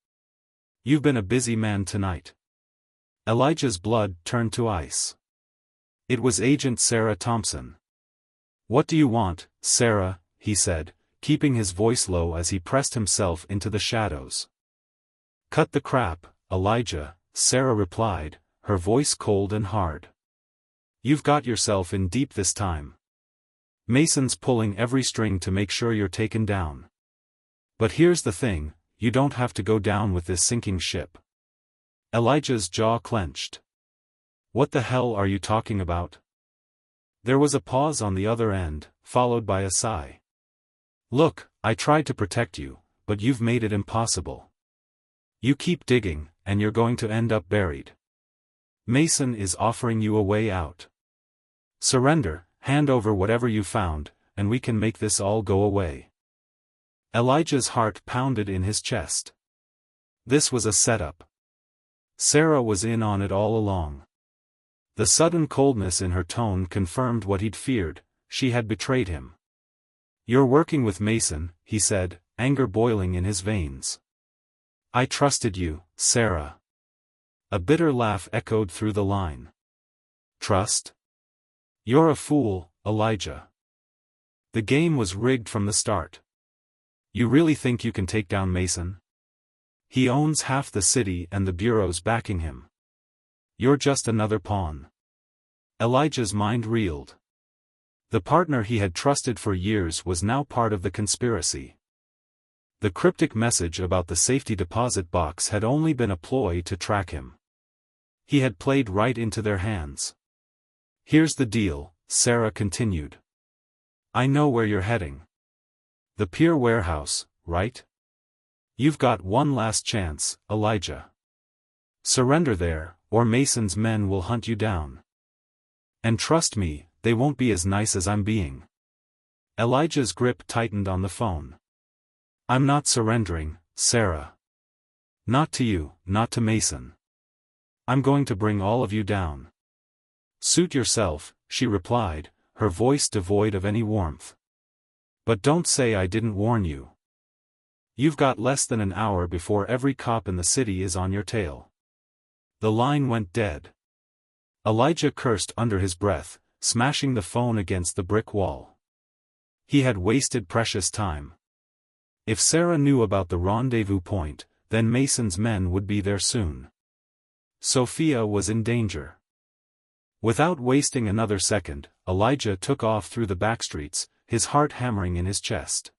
"You've been a busy man tonight." Elijah's blood turned to ice. It was Agent Sarah Thompson. "What do you want, Sarah?" he said, keeping his voice low as he pressed himself into the shadows. "Cut the crap, Elijah," Sarah replied, her voice cold and hard. "You've got yourself in deep this time. Mason's pulling every string to make sure you're taken down. But here's the thing, you don't have to go down with this sinking ship." Elijah's jaw clenched. "What the hell are you talking about?" There was a pause on the other end, followed by a sigh. "Look, I tried to protect you, but you've made it impossible. You keep digging, and you're going to end up buried. Mason is offering you a way out. Surrender, hand over whatever you found, and we can make this all go away." Elijah's heart pounded in his chest. This was a setup. Sarah was in on it all along. The sudden coldness in her tone confirmed what he'd feared, she had betrayed him. "You're working with Mason," he said, anger boiling in his veins. "I trusted you, Sarah." A bitter laugh echoed through the line. "Trust? You're a fool, Elijah. The game was rigged from the start. You really think you can take down Mason? He owns half the city and the bureau's backing him. You're just another pawn." Elijah's mind reeled. The partner he had trusted for years was now part of the conspiracy. The cryptic message about the safety deposit box had only been a ploy to track him. He had played right into their hands. "Here's the deal," Sarah continued. "I know where you're heading. The pier warehouse, right? You've got one last chance, Elijah. Surrender there, or Mason's men will hunt you down. And trust me, they won't be as nice as I'm being." Elijah's grip tightened on the phone. "I'm not surrendering, Sarah. Not to you, not to Mason. I'm going to bring all of you down." "Suit yourself," she replied, her voice devoid of any warmth. "But don't say I didn't warn you. You've got less than an hour before every cop in the city is on your tail." The line went dead. Elijah cursed under his breath, smashing the phone against the brick wall. He had wasted precious time. If Sarah knew about the rendezvous point, then Mason's men would be there soon. Sophia was in danger. Without wasting another second, Elijah took off through the backstreets, his heart hammering in his chest.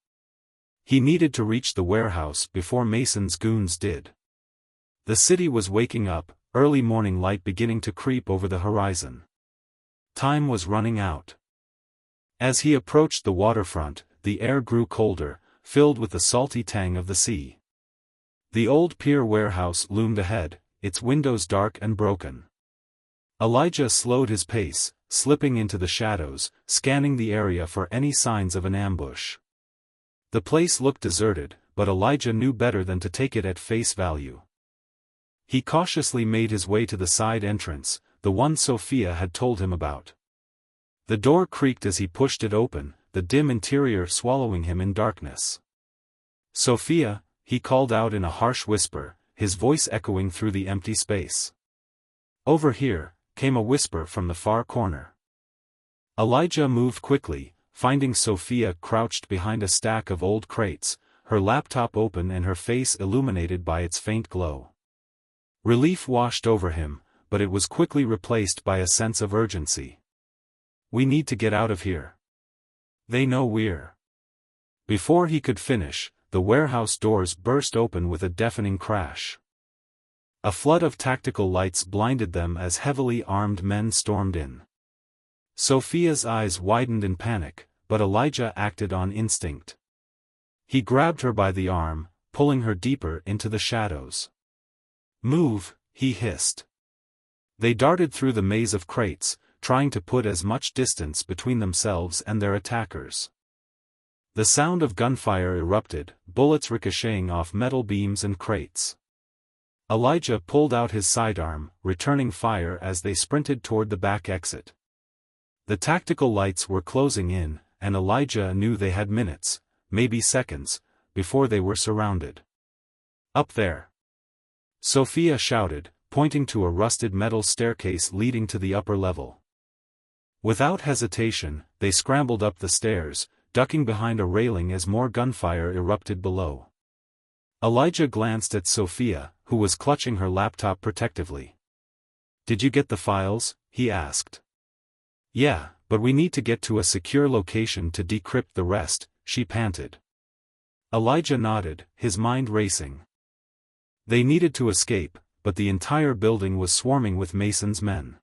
He needed to reach the warehouse before Mason's goons did. The city was waking up, early morning light beginning to creep over the horizon. Time was running out. As he approached the waterfront, the air grew colder, filled with the salty tang of the sea. The old pier warehouse loomed ahead, its windows dark and broken. Elijah slowed his pace, slipping into the shadows, scanning the area for any signs of an ambush. The place looked deserted, but Elijah knew better than to take it at face value. He cautiously made his way to the side entrance, the one Sophia had told him about. The door creaked as he pushed it open, the dim interior swallowing him in darkness. "Sophia," he called out in a harsh whisper, his voice echoing through the empty space. "Over here," came a whisper from the far corner. Elijah moved quickly, finding Sophia crouched behind a stack of old crates, her laptop open and her face illuminated by its faint glow. Relief washed over him, but it was quickly replaced by a sense of urgency. "We need to get out of here. They know we're..." Before he could finish, the warehouse doors burst open with a deafening crash. A flood of tactical lights blinded them as heavily armed men stormed in. Sophia's eyes widened in panic, but Elijah acted on instinct. He grabbed her by the arm, pulling her deeper into the shadows. "Move," he hissed. They darted through the maze of crates, trying to put as much distance between themselves and their attackers. The sound of gunfire erupted, bullets ricocheting off metal beams and crates. Elijah pulled out his sidearm, returning fire as they sprinted toward the back exit. The tactical lights were closing in, and Elijah knew they had minutes, maybe seconds, before they were surrounded. "Up there!" Sophia shouted, pointing to a rusted metal staircase leading to the upper level. Without hesitation, they scrambled up the stairs, ducking behind a railing as more gunfire erupted below. Elijah glanced at Sophia, who was clutching her laptop protectively. "Did you get the files?" he asked. "Yeah, but we need to get to a secure location to decrypt the rest," she panted. Elijah nodded, his mind racing. They needed to escape, but the entire building was swarming with Mason's men.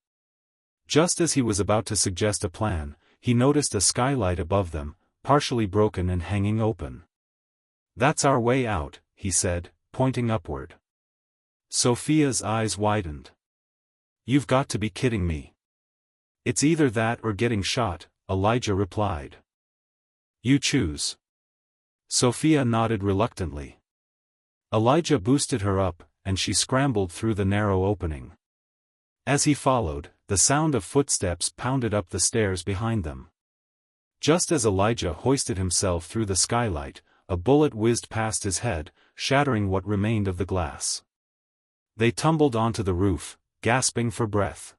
Just as he was about to suggest a plan, he noticed a skylight above them, partially broken and hanging open. "That's our way out," he said, pointing upward. Sophia's eyes widened. "You've got to be kidding me." "It's either that or getting shot," Elijah replied. "You choose." Sophia nodded reluctantly. Elijah boosted her up, and she scrambled through the narrow opening. As he followed, the sound of footsteps pounded up the stairs behind them. Just as Elijah hoisted himself through the skylight, a bullet whizzed past his head, shattering what remained of the glass. They tumbled onto the roof, gasping for breath.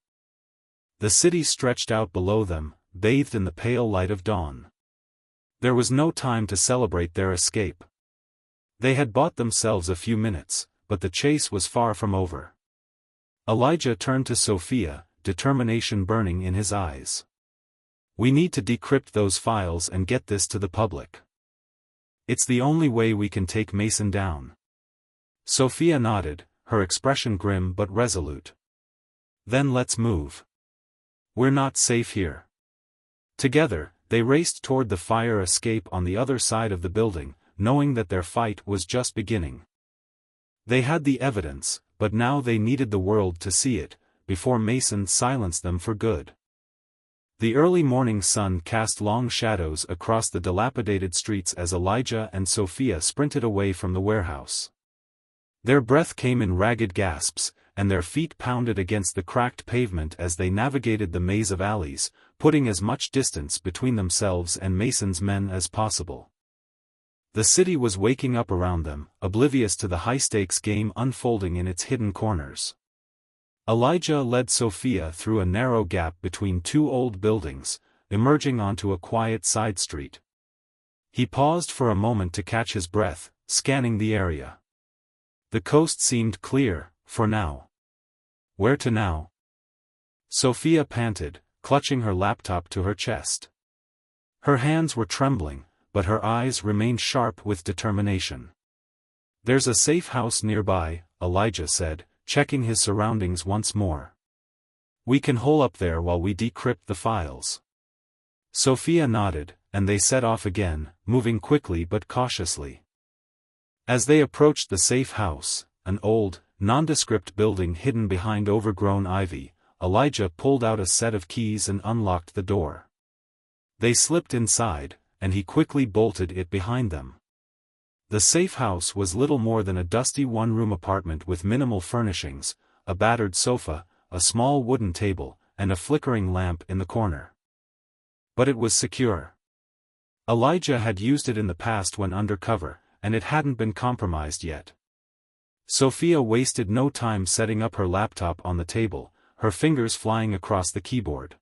The city stretched out below them, bathed in the pale light of dawn. There was no time to celebrate their escape. They had bought themselves a few minutes, but the chase was far from over. Elijah turned to Sophia, determination burning in his eyes. "We need to decrypt those files and get this to the public. It's the only way we can take Mason down." Sophia nodded, her expression grim but resolute. "Then let's move. We're not safe here." Together, they raced toward the fire escape on the other side of the building, knowing that their fight was just beginning. They had the evidence, but now they needed the world to see it, before Mason silenced them for good. The early morning sun cast long shadows across the dilapidated streets as Elijah and Sophia sprinted away from the warehouse. Their breath came in ragged gasps, and their feet pounded against the cracked pavement as they navigated the maze of alleys, putting as much distance between themselves and Mason's men as possible. The city was waking up around them, oblivious to the high-stakes game unfolding in its hidden corners. Elijah led Sophia through a narrow gap between two old buildings, emerging onto a quiet side street. He paused for a moment to catch his breath, scanning the area. The coast seemed clear, for now. Where to now? Sophia panted, clutching her laptop to her chest. Her hands were trembling, but her eyes remained sharp with determination. "There's a safe house nearby," Elijah said, checking his surroundings once more. "We can hole up there while we decrypt the files." Sophia nodded, and they set off again, moving quickly but cautiously. As they approached the safe house, an old, nondescript building hidden behind overgrown ivy, Elijah pulled out a set of keys and unlocked the door. They slipped inside, and he quickly bolted it behind them. The safe house was little more than a dusty one-room apartment with minimal furnishings, a battered sofa, a small wooden table, and a flickering lamp in the corner. But it was secure. Elijah had used it in the past when undercover, and it hadn't been compromised yet. Sophia wasted no time setting up her laptop on the table, her fingers flying across the keyboard.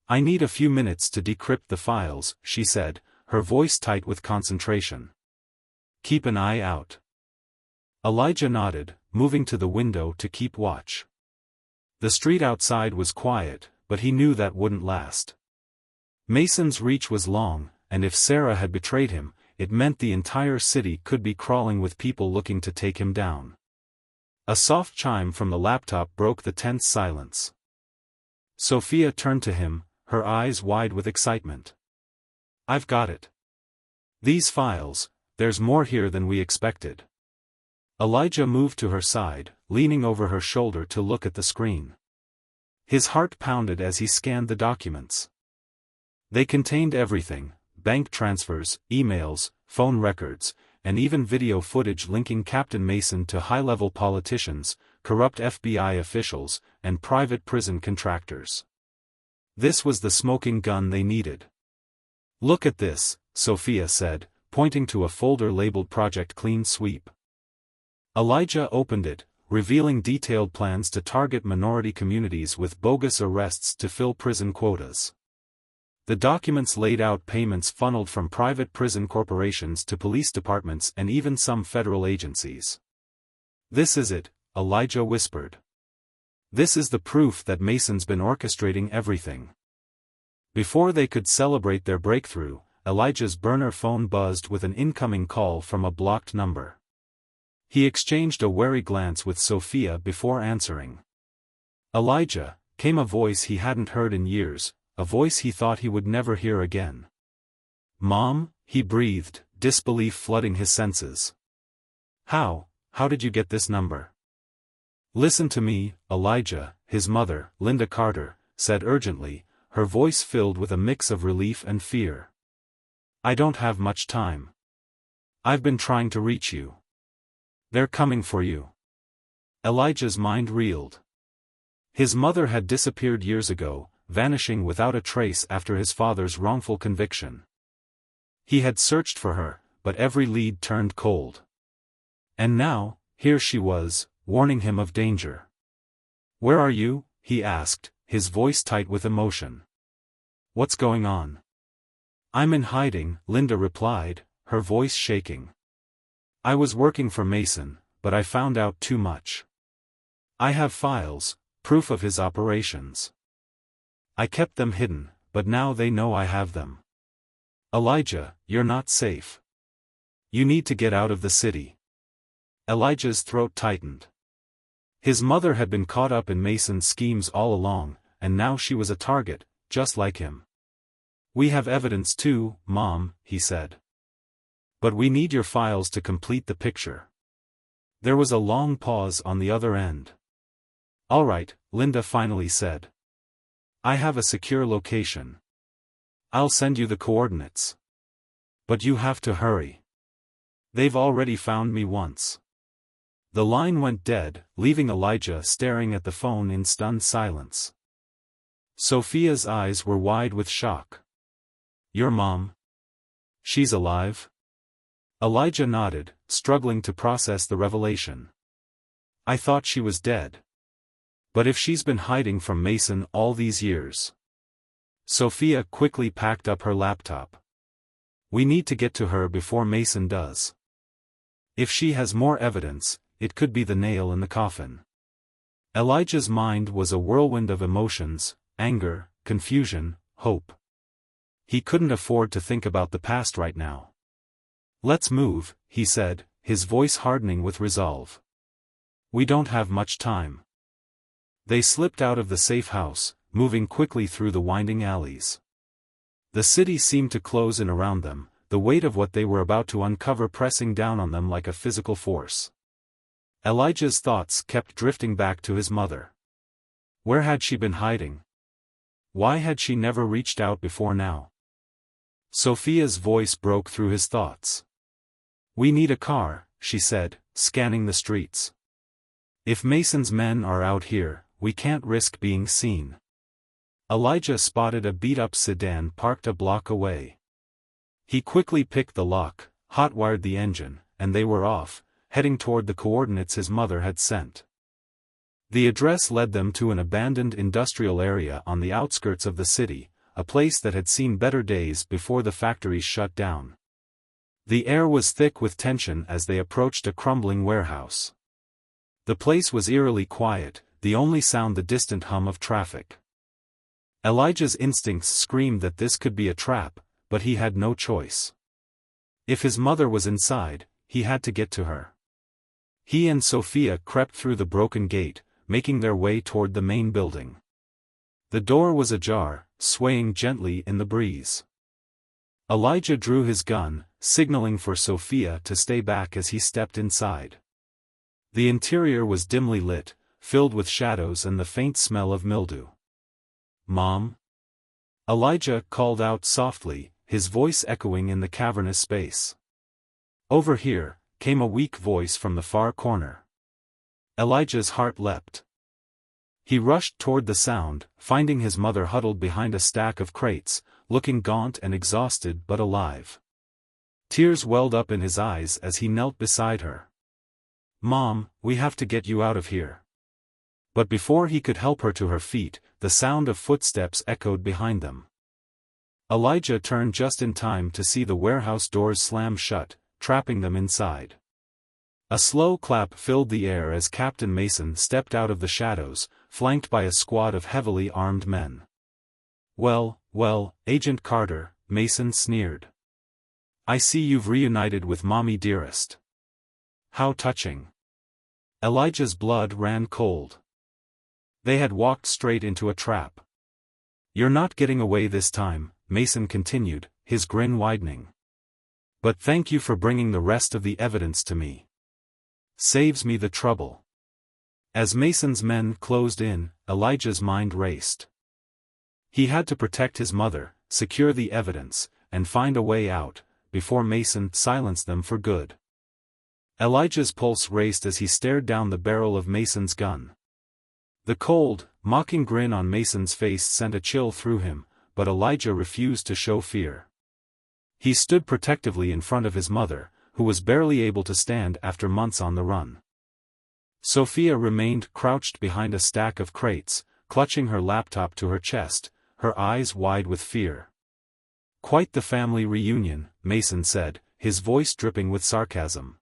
"I need a few minutes to decrypt the files," she said, her voice tight with concentration. "Keep an eye out." Elijah nodded, moving to the window to keep watch. The street outside was quiet, but he knew that wouldn't last. Mason's reach was long, and if Sarah had betrayed him, it meant the entire city could be crawling with people looking to take him down. A soft chime from the laptop broke the tense silence. Sophia turned to him, her eyes wide with excitement. "I've got it. These files, there's more here than we expected." Elijah moved to her side, leaning over her shoulder to look at the screen. His heart pounded as he scanned the documents. They contained everything: bank transfers, emails, phone records, and even video footage linking Captain Mason to high-level politicians, corrupt FBI officials, and private prison contractors. This was the smoking gun they needed. "Look at this," Sophia said, pointing to a folder labeled Project Clean Sweep. Elijah opened it, revealing detailed plans to target minority communities with bogus arrests to fill prison quotas. The documents laid out payments funneled from private prison corporations to police departments and even some federal agencies. "This is it," Elijah whispered. "This is the proof that Mason's been orchestrating everything." Before they could celebrate their breakthrough, Elijah's burner phone buzzed with an incoming call from a blocked number. He exchanged a wary glance with Sophia before answering. "Elijah," came a voice he hadn't heard in years, a voice he thought he would never hear again. "Mom?" he breathed, disbelief flooding his senses. How did you get this number?" "Listen to me, Elijah," his mother, Linda Carter, said urgently, her voice filled with a mix of relief and fear. "I don't have much time. I've been trying to reach you. They're coming for you." Elijah's mind reeled. His mother had disappeared years ago, vanishing without a trace after his father's wrongful conviction. He had searched for her, but every lead turned cold. And now, here she was, warning him of danger. "Where are you?" he asked, his voice tight with emotion. "What's going on?" "I'm in hiding," Linda replied, her voice shaking. "I was working for Mason, but I found out too much. I have files, proof of his operations. I kept them hidden, but now they know I have them. Elijah, you're not safe. You need to get out of the city." Elijah's throat tightened. His mother had been caught up in Mason's schemes all along, and now she was a target, just like him. "We have evidence too, Mom," he said. "But we need your files to complete the picture." There was a long pause on the other end. "All right," Linda finally said. "I have a secure location. I'll send you the coordinates. But you have to hurry. They've already found me once." The line went dead, leaving Elijah staring at the phone in stunned silence. Sophia's eyes were wide with shock. "Your mom? She's alive?" Elijah nodded, struggling to process the revelation. "I thought she was dead. But if she's been hiding from Mason all these years..." Sophia quickly packed up her laptop. "We need to get to her before Mason does. If she has more evidence, it could be the nail in the coffin." Elijah's mind was a whirlwind of emotions: anger, confusion, hope. He couldn't afford to think about the past right now. "Let's move," he said, his voice hardening with resolve. "We don't have much time." They slipped out of the safe house, moving quickly through the winding alleys. The city seemed to close in around them, the weight of what they were about to uncover pressing down on them like a physical force. Elijah's thoughts kept drifting back to his mother. Where had she been hiding? Why had she never reached out before now? Sophia's voice broke through his thoughts. "We need a car," she said, scanning the streets. "If Mason's men are out here, we can't risk being seen." Elijah spotted a beat-up sedan parked a block away. He quickly picked the lock, hotwired the engine, and they were off, heading toward the coordinates his mother had sent. The address led them to an abandoned industrial area on the outskirts of the city, a place that had seen better days before the factories shut down. The air was thick with tension as they approached a crumbling warehouse. The place was eerily quiet, the only sound the distant hum of traffic. Elijah's instincts screamed that this could be a trap, but he had no choice. If his mother was inside, he had to get to her. He and Sophia crept through the broken gate, making their way toward the main building. The door was ajar, swaying gently in the breeze. Elijah drew his gun, signaling for Sophia to stay back as he stepped inside. The interior was dimly lit, filled with shadows and the faint smell of mildew. "Mom?" Elijah called out softly, his voice echoing in the cavernous space. "Over here," came a weak voice from the far corner. Elijah's heart leapt. He rushed toward the sound, finding his mother huddled behind a stack of crates, looking gaunt and exhausted but alive. Tears welled up in his eyes as he knelt beside her. "Mom, we have to get you out of here." But before he could help her to her feet, the sound of footsteps echoed behind them. Elijah turned just in time to see the warehouse doors slam shut, trapping them inside. A slow clap filled the air as Captain Mason stepped out of the shadows, flanked by a squad of heavily armed men. Well, Agent Carter," Mason sneered. "I see you've reunited with Mommy dearest. How touching." Elijah's blood ran cold. They had walked straight into a trap. "You're not getting away this time," Mason continued, his grin widening. "But thank you for bringing the rest of the evidence to me. Saves me the trouble." As Mason's men closed in, Elijah's mind raced. He had to protect his mother, secure the evidence, and find a way out, before Mason silenced them for good. Elijah's pulse raced as he stared down the barrel of Mason's gun. The cold, mocking grin on Mason's face sent a chill through him, but Elijah refused to show fear. He stood protectively in front of his mother, who was barely able to stand after months on the run. Sophia remained crouched behind a stack of crates, clutching her laptop to her chest, her eyes wide with fear. "Quite the family reunion," Mason said, his voice dripping with sarcasm.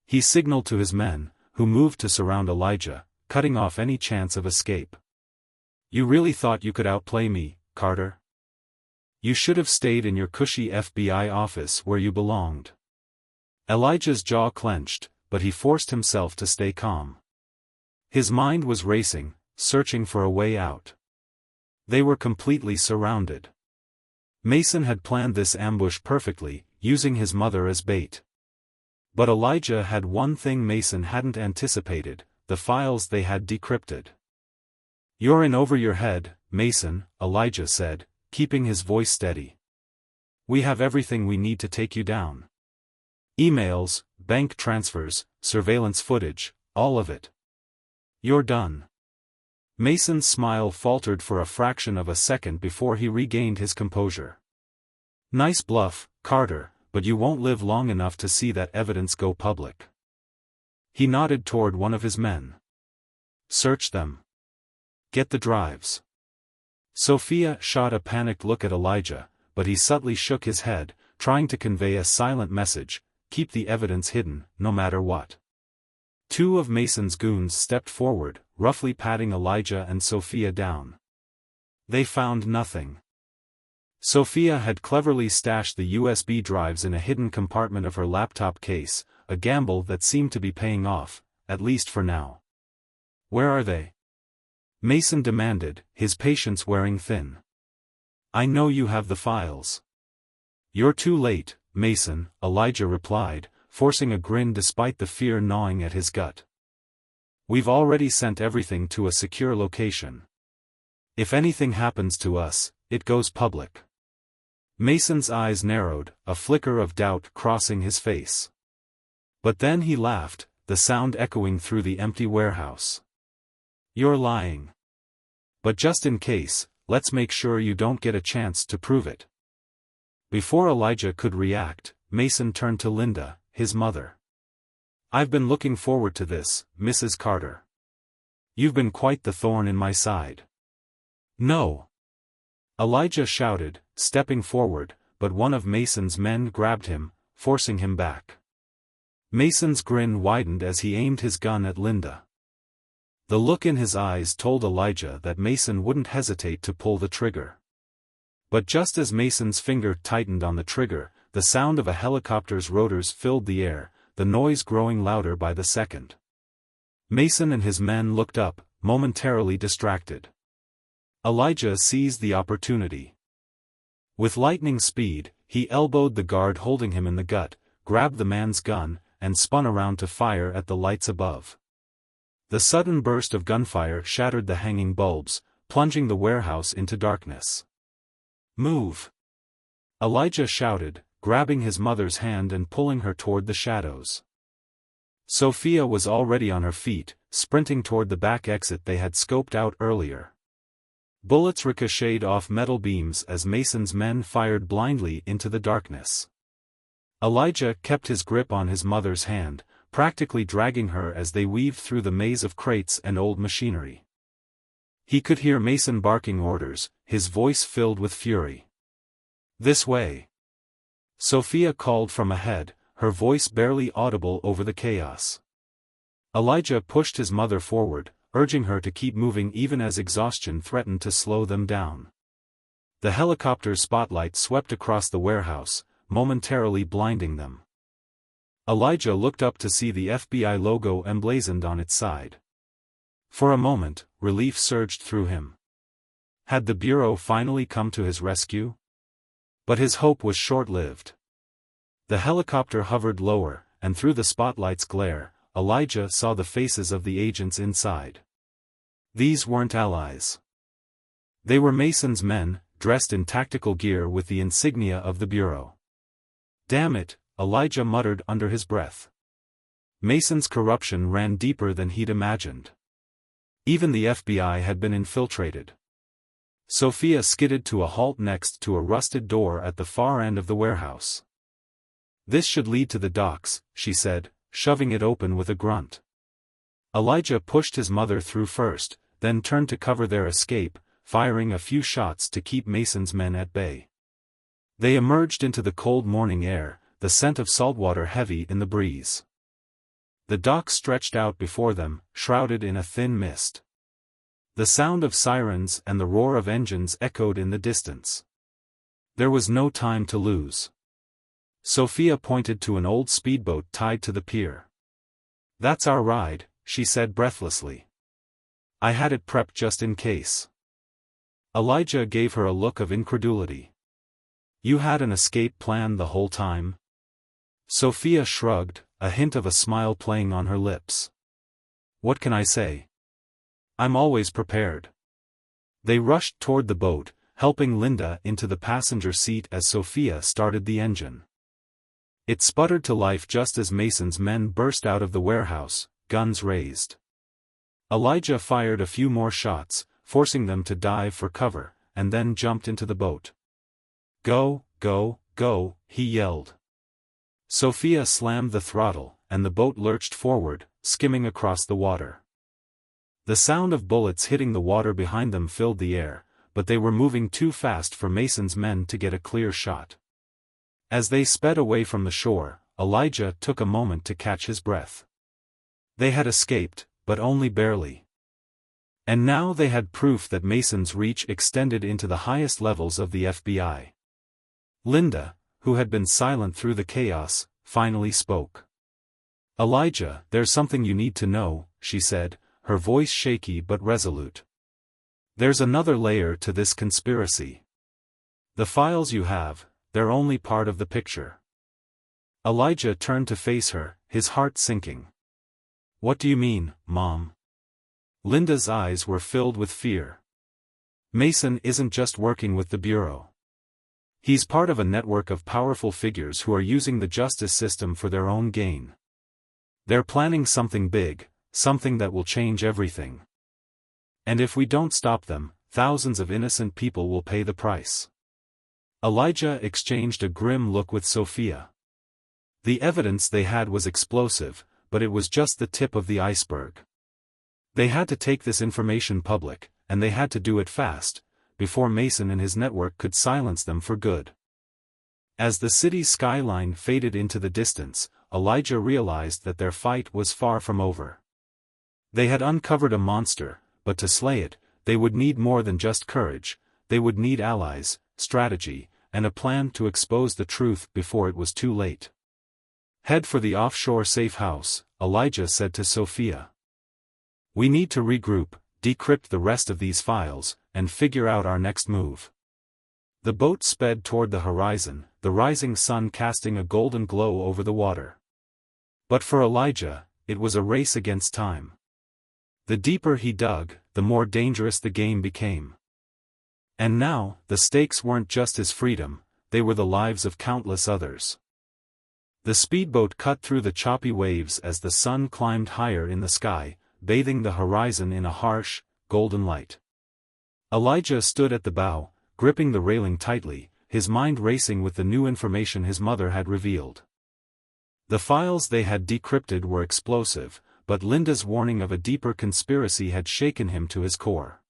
He signaled to his men, who moved to surround Elijah, cutting off any chance of escape. "You really thought you could outplay me, Carter? You should have stayed in your cushy FBI office where you belonged." Elijah's jaw clenched, but he forced himself to stay calm. His mind was racing, searching for a way out. They were completely surrounded. Mason had planned this ambush perfectly, using his mother as bait. But Elijah had one thing Mason hadn't anticipated: the files they had decrypted. "You're in over your head, Mason," Elijah said, keeping his voice steady. "We have everything we need to take you down. Emails, bank transfers, surveillance footage, all of it. You're done." Mason's smile faltered for a fraction of a second before he regained his composure. "Nice bluff, Carter, but you won't live long enough to see that evidence go public." He nodded toward one of his men. "Search them. Get the drives." Sophia shot a panicked look at Elijah, but he subtly shook his head, trying to convey a silent message: keep the evidence hidden, no matter what. Two of Mason's goons stepped forward, roughly patting Elijah and Sophia down. They found nothing. Sophia had cleverly stashed the USB drives in a hidden compartment of her laptop case, a gamble that seemed to be paying off, at least for now. "Where are they?" Mason demanded, his patience wearing thin. "I know you have the files." "You're too late, Mason," Elijah replied, forcing a grin despite the fear gnawing at his gut. We've already sent everything to a secure location. If anything happens to us, it goes public. Mason's eyes narrowed, a flicker of doubt crossing his face. But then he laughed, the sound echoing through the empty warehouse. You're lying. But just in case, let's make sure you don't get a chance to prove it. Before Elijah could react, Mason turned to Linda, his mother. I've been looking forward to this, Mrs. Carter. You've been quite the thorn in my side. No. Elijah shouted, stepping forward, but one of Mason's men grabbed him, forcing him back. Mason's grin widened as he aimed his gun at Linda. The look in his eyes told Elijah that Mason wouldn't hesitate to pull the trigger. But just as Mason's finger tightened on the trigger, the sound of a helicopter's rotors filled the air, the noise growing louder by the second. Mason and his men looked up, momentarily distracted. Elijah seized the opportunity. With lightning speed, he elbowed the guard holding him in the gut, grabbed the man's gun, and spun around to fire at the lights above. The sudden burst of gunfire shattered the hanging bulbs, plunging the warehouse into darkness. Move! Elijah shouted, grabbing his mother's hand and pulling her toward the shadows. Sophia was already on her feet, sprinting toward the back exit they had scoped out earlier. Bullets ricocheted off metal beams as Mason's men fired blindly into the darkness. Elijah kept his grip on his mother's hand, practically dragging her as they weaved through the maze of crates and old machinery. He could hear Mason barking orders, his voice filled with fury. This way! Sophia called from ahead, her voice barely audible over the chaos. Elijah pushed his mother forward, urging her to keep moving even as exhaustion threatened to slow them down. The helicopter's spotlight swept across the warehouse, momentarily blinding them. Elijah looked up to see the FBI logo emblazoned on its side. For a moment, relief surged through him. Had the Bureau finally come to his rescue? But his hope was short-lived. The helicopter hovered lower, and through the spotlight's glare, Elijah saw the faces of the agents inside. These weren't allies. They were Mason's men, dressed in tactical gear with the insignia of the Bureau. Damn it, Elijah muttered under his breath. Mason's corruption ran deeper than he'd imagined. Even the FBI had been infiltrated. Sophia skidded to a halt next to a rusted door at the far end of the warehouse. This should lead to the docks, she said, shoving it open with a grunt. Elijah pushed his mother through first, then turned to cover their escape, firing a few shots to keep Mason's men at bay. They emerged into the cold morning air, the scent of saltwater heavy in the breeze. The docks stretched out before them, shrouded in a thin mist. The sound of sirens and the roar of engines echoed in the distance. There was no time to lose. Sophia pointed to an old speedboat tied to the pier. That's our ride, she said breathlessly. I had it prepped just in case. Elijah gave her a look of incredulity. You had an escape plan the whole time? Sophia shrugged, a hint of a smile playing on her lips. What can I say? I'm always prepared. They rushed toward the boat, helping Linda into the passenger seat as Sophia started the engine. It sputtered to life just as Mason's men burst out of the warehouse, guns raised. Elijah fired a few more shots, forcing them to dive for cover, and then jumped into the boat. Go, go, go, he yelled. Sophia slammed the throttle, and the boat lurched forward, skimming across the water. The sound of bullets hitting the water behind them filled the air, but they were moving too fast for Mason's men to get a clear shot. As they sped away from the shore, Elijah took a moment to catch his breath. They had escaped, but only barely. And now they had proof that Mason's reach extended into the highest levels of the FBI. Linda, who had been silent through the chaos, finally spoke. Elijah, there's something you need to know, she said, her voice shaky but resolute. There's another layer to this conspiracy. The files you have, they're only part of the picture. Elijah turned to face her, his heart sinking. What do you mean, Mom? Linda's eyes were filled with fear. Mason isn't just working with the Bureau. He's part of a network of powerful figures who are using the justice system for their own gain. They're planning something big, something that will change everything. And if we don't stop them, thousands of innocent people will pay the price. Elijah exchanged a grim look with Sophia. The evidence they had was explosive, but it was just the tip of the iceberg. They had to take this information public, and they had to do it fast, before Mason and his network could silence them for good. As the city's skyline faded into the distance, Elijah realized that their fight was far from over. They had uncovered a monster, but to slay it, they would need more than just courage. They would need allies, strategy, and a plan to expose the truth before it was too late. Head for the offshore safe house, Elijah said to Sophia. We need to regroup, decrypt the rest of these files, and figure out our next move. The boat sped toward the horizon, the rising sun casting a golden glow over the water. But for Elijah, it was a race against time. The deeper he dug, the more dangerous the game became. And now, the stakes weren't just his freedom, they were the lives of countless others. The speedboat cut through the choppy waves as the sun climbed higher in the sky, bathing the horizon in a harsh, golden light. Elijah stood at the bow, gripping the railing tightly, his mind racing with the new information his mother had revealed. The files they had decrypted were explosive, but Linda's warning of a deeper conspiracy had shaken him to his core.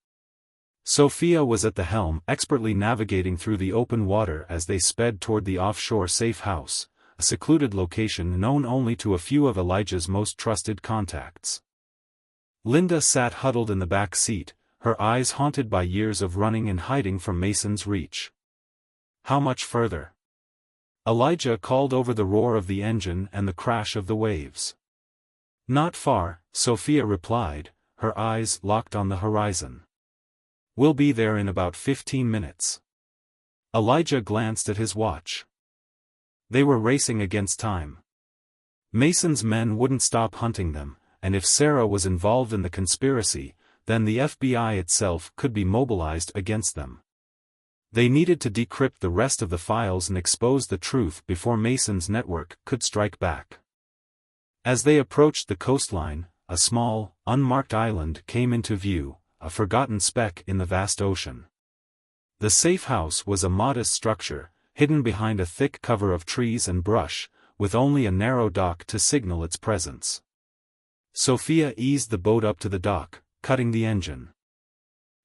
Sophia was at the helm, expertly navigating through the open water as they sped toward the offshore safe house, a secluded location known only to a few of Elijah's most trusted contacts. Linda sat huddled in the back seat, her eyes haunted by years of running and hiding from Mason's reach. How much further? Elijah called over the roar of the engine and the crash of the waves. Not far, Sophia replied, her eyes locked on the horizon. We'll be there in about 15 minutes. Elijah glanced at his watch. They were racing against time. Mason's men wouldn't stop hunting them, and if Sarah was involved in the conspiracy, then the FBI itself could be mobilized against them. They needed to decrypt the rest of the files and expose the truth before Mason's network could strike back. As they approached the coastline, a small, unmarked island came into view, a forgotten speck in the vast ocean. The safe house was a modest structure, hidden behind a thick cover of trees and brush, with only a narrow dock to signal its presence. Sophia eased the boat up to the dock, cutting the engine.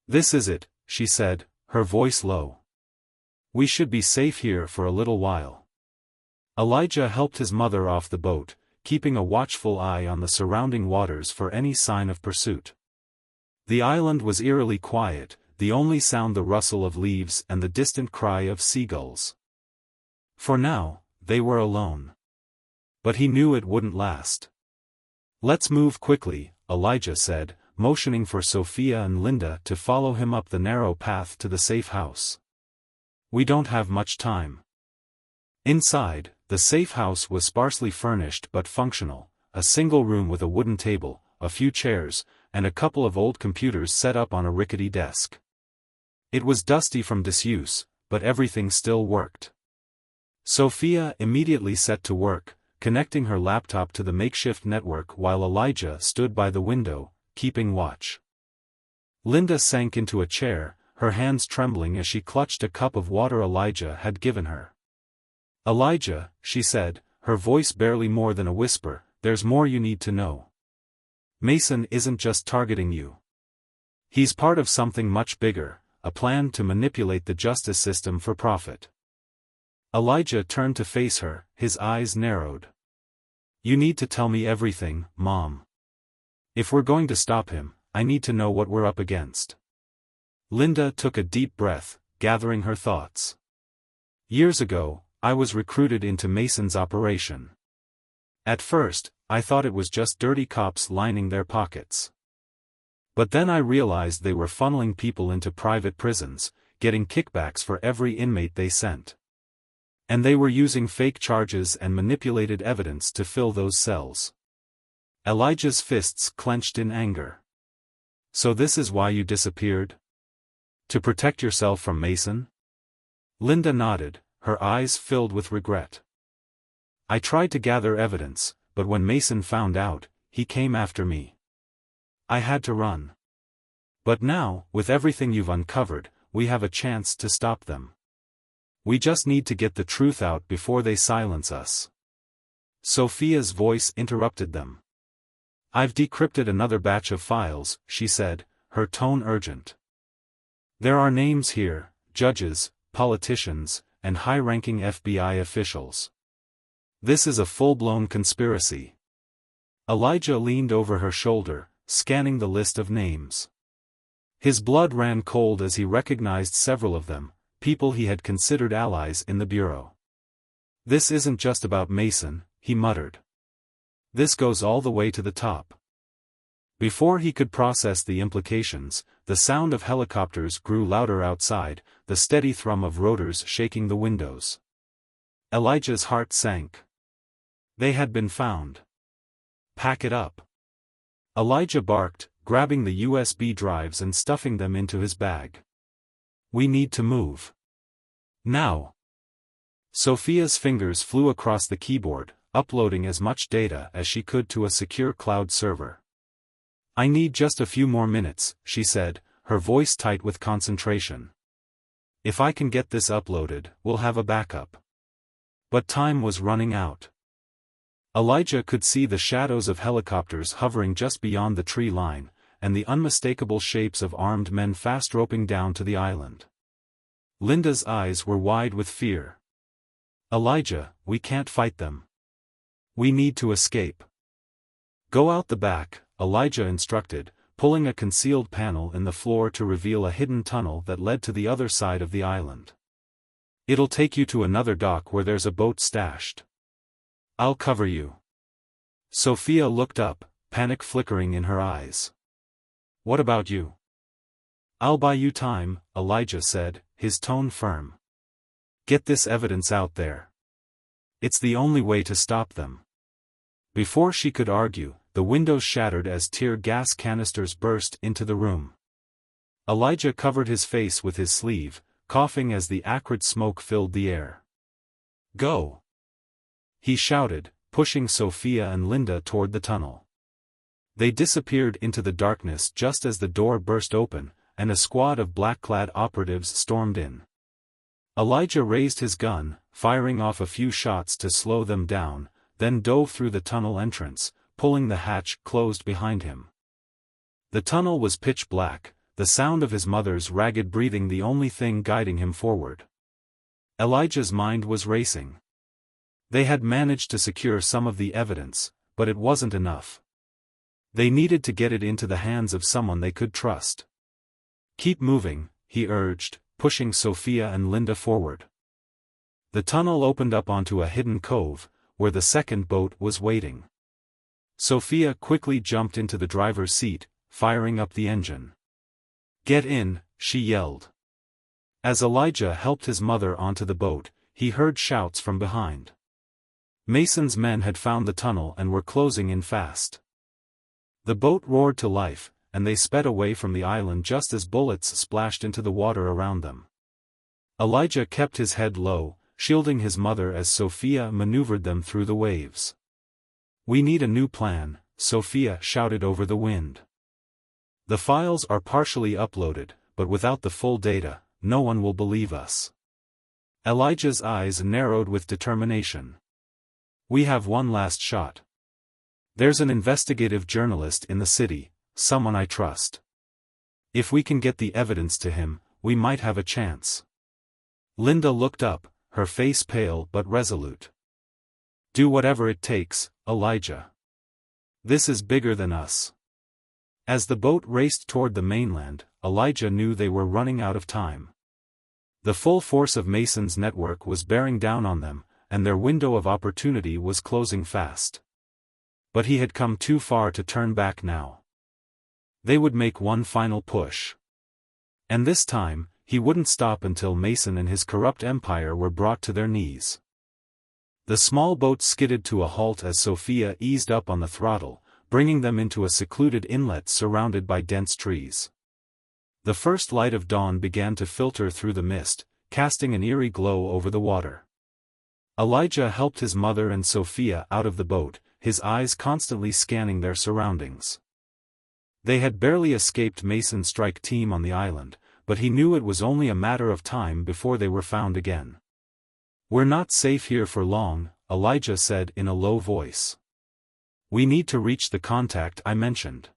This is it, she said, her voice low. We should be safe here for a little while. Elijah helped his mother off the boat, keeping a watchful eye on the surrounding waters for any sign of pursuit. The island was eerily quiet, the only sound the rustle of leaves and the distant cry of seagulls. For now, they were alone. But he knew it wouldn't last. Let's move quickly, Elijah said, motioning for Sophia and Linda to follow him up the narrow path to the safe house. We don't have much time. Inside, the safe house was sparsely furnished but functional, a single room with a wooden table, a few chairs, and a couple of old computers set up on a rickety desk. It was dusty from disuse, but everything still worked. Sophia immediately set to work, connecting her laptop to the makeshift network while Elijah stood by the window, keeping watch. Linda sank into a chair, her hands trembling as she clutched a cup of water Elijah had given her. Elijah, she said, her voice barely more than a whisper, there's more you need to know. Mason isn't just targeting you. He's part of something much bigger, a plan to manipulate the justice system for profit. Elijah turned to face her, his eyes narrowed. You need to tell me everything, Mom. If we're going to stop him, I need to know what we're up against. Linda took a deep breath, gathering her thoughts. Years ago, I was recruited into Mason's operation. At first, I thought it was just dirty cops lining their pockets. But then I realized they were funneling people into private prisons, getting kickbacks for every inmate they sent. And they were using fake charges and manipulated evidence to fill those cells. Elijah's fists clenched in anger. So this is why you disappeared? To protect yourself from Mason? Linda nodded, her eyes filled with regret. I tried to gather evidence, but when Mason found out, he came after me. I had to run. But now, with everything you've uncovered, we have a chance to stop them. We just need to get the truth out before they silence us. Sophia's voice interrupted them. I've decrypted another batch of files, she said, her tone urgent. There are names here, judges, politicians, and high-ranking FBI officials. This is a full-blown conspiracy. Elijah leaned over her shoulder, scanning the list of names. His blood ran cold as he recognized several of them, people he had considered allies in the Bureau. This isn't just about Mason, he muttered. This goes all the way to the top. Before he could process the implications, the sound of helicopters grew louder outside, the steady thrum of rotors shaking the windows. Elijah's heart sank. They had been found. Pack it up. Elijah barked, grabbing the USB drives and stuffing them into his bag. We need to move. Now. Sophia's fingers flew across the keyboard, uploading as much data as she could to a secure cloud server. I need just a few more minutes, she said, her voice tight with concentration. If I can get this uploaded, we'll have a backup. But time was running out. Elijah could see the shadows of helicopters hovering just beyond the tree line, and the unmistakable shapes of armed men fast roping down to the island. Linda's eyes were wide with fear. Elijah, we can't fight them. We need to escape. Go out the back, Elijah instructed, pulling a concealed panel in the floor to reveal a hidden tunnel that led to the other side of the island. It'll take you to another dock where there's a boat stashed. I'll cover you. Sophia looked up, panic flickering in her eyes. What about you? I'll buy you time, Elijah said, his tone firm. Get this evidence out there. It's the only way to stop them. Before she could argue, the windows shattered as tear gas canisters burst into the room. Elijah covered his face with his sleeve, coughing as the acrid smoke filled the air. Go! He shouted, pushing Sophia and Linda toward the tunnel. They disappeared into the darkness just as the door burst open, and a squad of black-clad operatives stormed in. Elijah raised his gun, firing off a few shots to slow them down, then dove through the tunnel entrance, pulling the hatch closed behind him. The tunnel was pitch black, the sound of his mother's ragged breathing the only thing guiding him forward. Elijah's mind was racing. They had managed to secure some of the evidence, but it wasn't enough. They needed to get it into the hands of someone they could trust. Keep moving, he urged, pushing Sophia and Linda forward. The tunnel opened up onto a hidden cove, where the second boat was waiting. Sophia quickly jumped into the driver's seat, firing up the engine. Get in, she yelled. As Elijah helped his mother onto the boat, he heard shouts from behind. Mason's men had found the tunnel and were closing in fast. The boat roared to life, and they sped away from the island just as bullets splashed into the water around them. Elijah kept his head low, shielding his mother as Sophia maneuvered them through the waves. We need a new plan, Sophia shouted over the wind. The files are partially uploaded, but without the full data, no one will believe us. Elijah's eyes narrowed with determination. We have one last shot. There's an investigative journalist in the city, someone I trust. If we can get the evidence to him, we might have a chance. Linda looked up, her face pale but resolute. Do whatever it takes, Elijah. This is bigger than us. As the boat raced toward the mainland, Elijah knew they were running out of time. The full force of Mason's network was bearing down on them, and their window of opportunity was closing fast. But he had come too far to turn back now. They would make one final push. And this time, he wouldn't stop until Mason and his corrupt empire were brought to their knees. The small boat skidded to a halt as Sophia eased up on the throttle, bringing them into a secluded inlet surrounded by dense trees. The first light of dawn began to filter through the mist, casting an eerie glow over the water. Elijah helped his mother and Sophia out of the boat, his eyes constantly scanning their surroundings. They had barely escaped Mason's strike team on the island, but he knew it was only a matter of time before they were found again. "We're not safe here for long," Elijah said in a low voice. "We need to reach the contact I mentioned.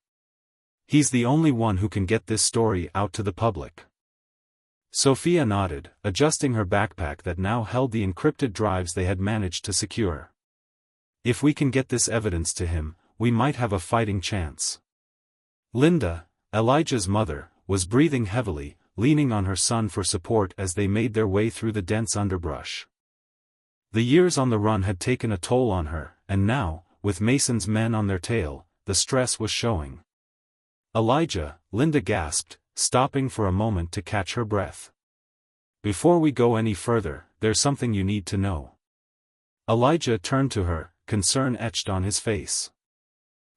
He's the only one who can get this story out to the public." Sophia nodded, adjusting her backpack that now held the encrypted drives they had managed to secure. "If we can get this evidence to him, we might have a fighting chance." Linda, Elijah's mother, was breathing heavily, leaning on her son for support as they made their way through the dense underbrush. The years on the run had taken a toll on her, and now, with Mason's men on their tail, the stress was showing. "Elijah," Linda gasped, stopping for a moment to catch her breath. "Before we go any further, there's something you need to know." Elijah turned to her, concern etched on his face.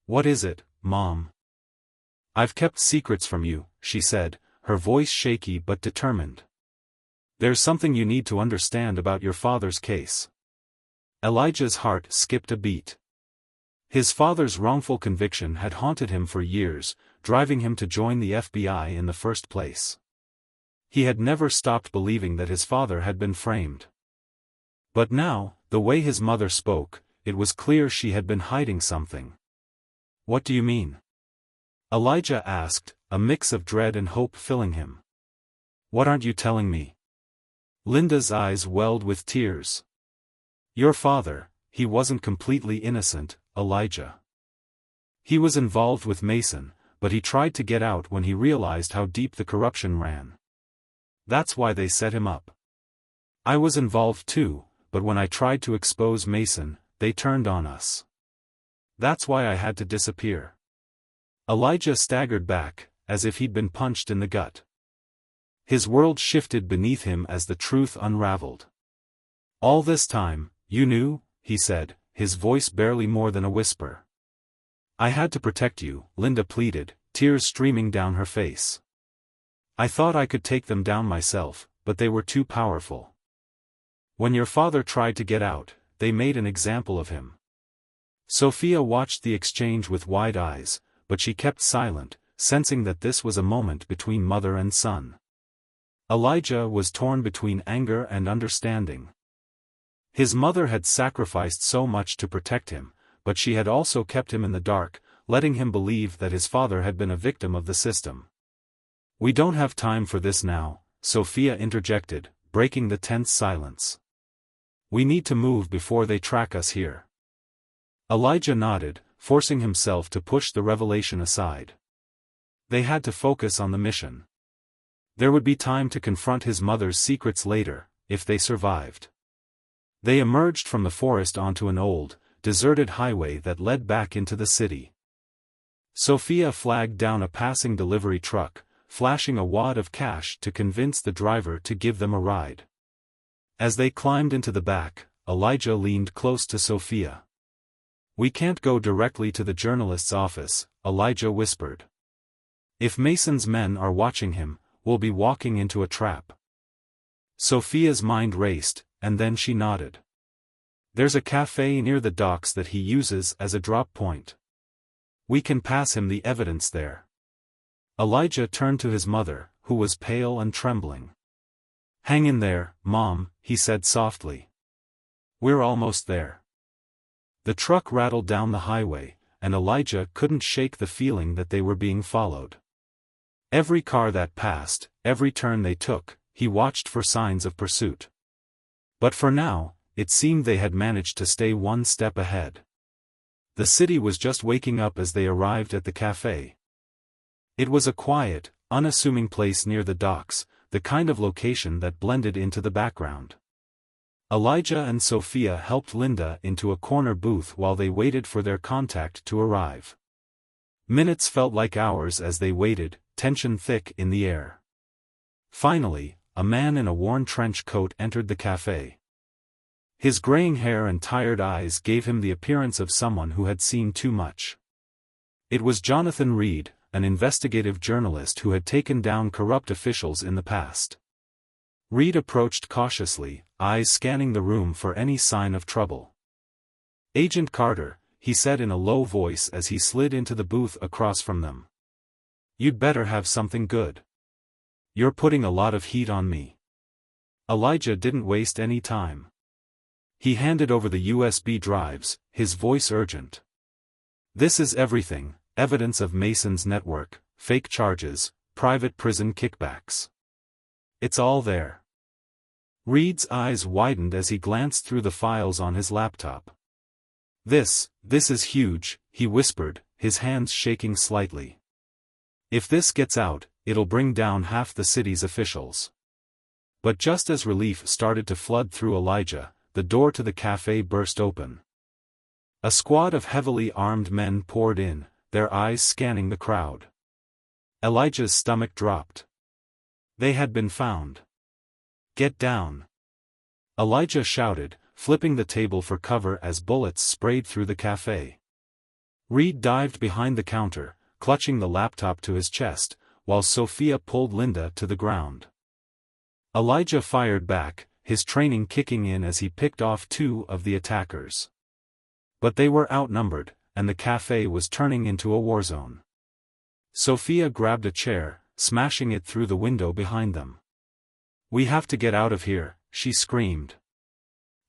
"What is it, Mom?" "I've kept secrets from you," she said, her voice shaky but determined. "There's something you need to understand about your father's case." Elijah's heart skipped a beat. His father's wrongful conviction had haunted him for years, driving him to join the FBI in the first place. He had never stopped believing that his father had been framed. But now, the way his mother spoke, it was clear she had been hiding something. "What do you mean?" Elijah asked, a mix of dread and hope filling him. "What aren't you telling me?" Linda's eyes welled with tears. "Your father, he wasn't completely innocent, Elijah. He was involved with Mason, but he tried to get out when he realized how deep the corruption ran. That's why they set him up. I was involved too, but when I tried to expose Mason, they turned on us. That's why I had to disappear." Elijah staggered back, as if he'd been punched in the gut. His world shifted beneath him as the truth unraveled. "All this time, you knew?" he said, his voice barely more than a whisper. "I had to protect you," Linda pleaded, tears streaming down her face. "I thought I could take them down myself, but they were too powerful. When your father tried to get out, they made an example of him." Sophia watched the exchange with wide eyes, but she kept silent, sensing that this was a moment between mother and son. Elijah was torn between anger and understanding. His mother had sacrificed so much to protect him, but she had also kept him in the dark, letting him believe that his father had been a victim of the system. "We don't have time for this now," Sophia interjected, breaking the tense silence. "We need to move before they track us here." Elijah nodded, forcing himself to push the revelation aside. They had to focus on the mission. There would be time to confront his mother's secrets later, if they survived. They emerged from the forest onto an old, deserted highway that led back into the city. Sophia flagged down a passing delivery truck, flashing a wad of cash to convince the driver to give them a ride. As they climbed into the back, Elijah leaned close to Sophia. "We can't go directly to the journalist's office," Elijah whispered. "If Mason's men are watching him, we'll be walking into a trap." Sophia's mind raced, and then she nodded. "There's a cafe near the docks that he uses as a drop point. We can pass him the evidence there." Elijah turned to his mother, who was pale and trembling. "Hang in there, Mom," he said softly. "We're almost there." The truck rattled down the highway, and Elijah couldn't shake the feeling that they were being followed. Every car that passed, every turn they took, he watched for signs of pursuit. But for now, it seemed they had managed to stay one step ahead. The city was just waking up as they arrived at the cafe. It was a quiet, unassuming place near the docks, the kind of location that blended into the background. Elijah and Sophia helped Linda into a corner booth while they waited for their contact to arrive. Minutes felt like hours as they waited, tension thick in the air. Finally, a man in a worn trench coat entered the cafe. His graying hair and tired eyes gave him the appearance of someone who had seen too much. It was Jonathan Reed, an investigative journalist who had taken down corrupt officials in the past. Reed approached cautiously, eyes scanning the room for any sign of trouble. "Agent Carter," he said in a low voice as he slid into the booth across from them. "You'd better have something good. You're putting a lot of heat on me." Elijah didn't waste any time. He handed over the USB drives, his voice urgent. "This is everything, evidence of Mason's network, fake charges, private prison kickbacks. It's all there." Reed's eyes widened as he glanced through the files on his laptop. This is huge," he whispered, his hands shaking slightly. "If this gets out, it'll bring down half the city's officials." But just as relief started to flood through Elijah, the door to the cafe burst open. A squad of heavily armed men poured in, their eyes scanning the crowd. Elijah's stomach dropped. They had been found. "Get down!" Elijah shouted, flipping the table for cover as bullets sprayed through the cafe. Reed dived behind the counter, clutching the laptop to his chest, while Sophia pulled Linda to the ground. Elijah fired back, his training kicking in as he picked off two of the attackers. But they were outnumbered, and the cafe was turning into a war zone. Sophia grabbed a chair, smashing it through the window behind them. "We have to get out of here," she screamed.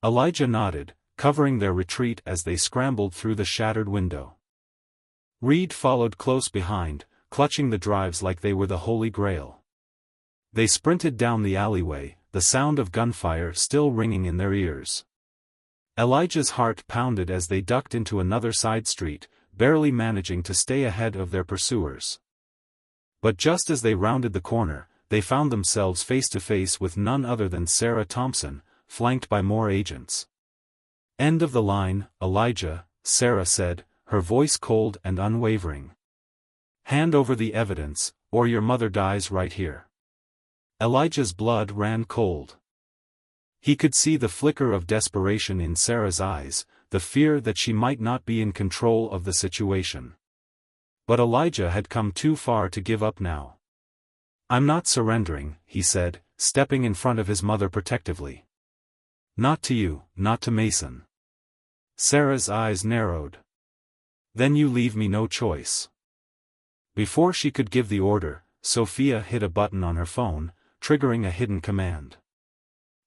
Elijah nodded, covering their retreat as they scrambled through the shattered window. Reed followed close behind, clutching the drives like they were the Holy Grail. They sprinted down the alleyway, the sound of gunfire still ringing in their ears. Elijah's heart pounded as they ducked into another side street, barely managing to stay ahead of their pursuers. But just as they rounded the corner, they found themselves face to face with none other than Sarah Thompson, flanked by more agents. "End of the line, Elijah," Sarah said, her voice cold and unwavering. "Hand over the evidence, or your mother dies right here." Elijah's blood ran cold. He could see the flicker of desperation in Sarah's eyes, the fear that she might not be in control of the situation. But Elijah had come too far to give up now. "I'm not surrendering," he said, stepping in front of his mother protectively. "Not to you, not to Mason." Sarah's eyes narrowed. "Then you leave me no choice." Before she could give the order, Sophia hit a button on her phone, triggering a hidden command.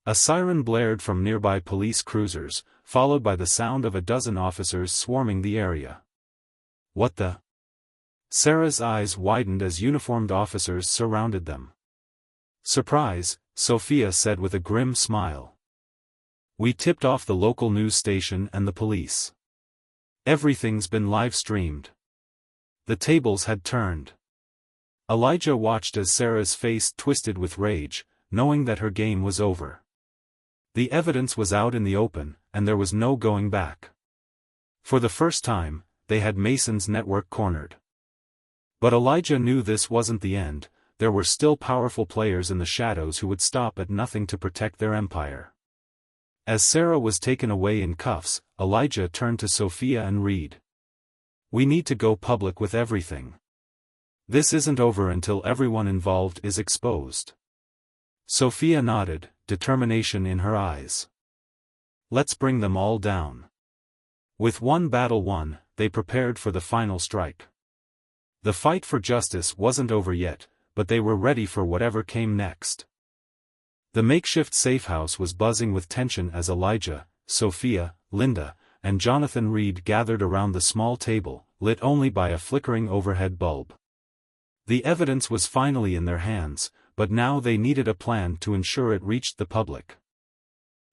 A siren blared from nearby police cruisers, followed by the sound of a dozen officers swarming the area. "What the?" Sarah's eyes widened as uniformed officers surrounded them. "Surprise," Sophia said with a grim smile. "We tipped off the local news station and the police. Everything's been live-streamed." The tables had turned. Elijah watched as Sarah's face twisted with rage, knowing that her game was over. The evidence was out in the open, and there was no going back. For the first time, they had Mason's network cornered. But Elijah knew this wasn't the end. There were still powerful players in the shadows who would stop at nothing to protect their empire. As Sarah was taken away in cuffs, Elijah turned to Sophia and Reed. "We need to go public with everything. This isn't over until everyone involved is exposed." Sophia nodded, determination in her eyes. "Let's bring them all down." With one battle won, they prepared for the final strike. The fight for justice wasn't over yet, but they were ready for whatever came next. The makeshift safehouse was buzzing with tension as Elijah, Sophia, Linda, and Jonathan Reed gathered around the small table, lit only by a flickering overhead bulb. The evidence was finally in their hands, but now they needed a plan to ensure it reached the public.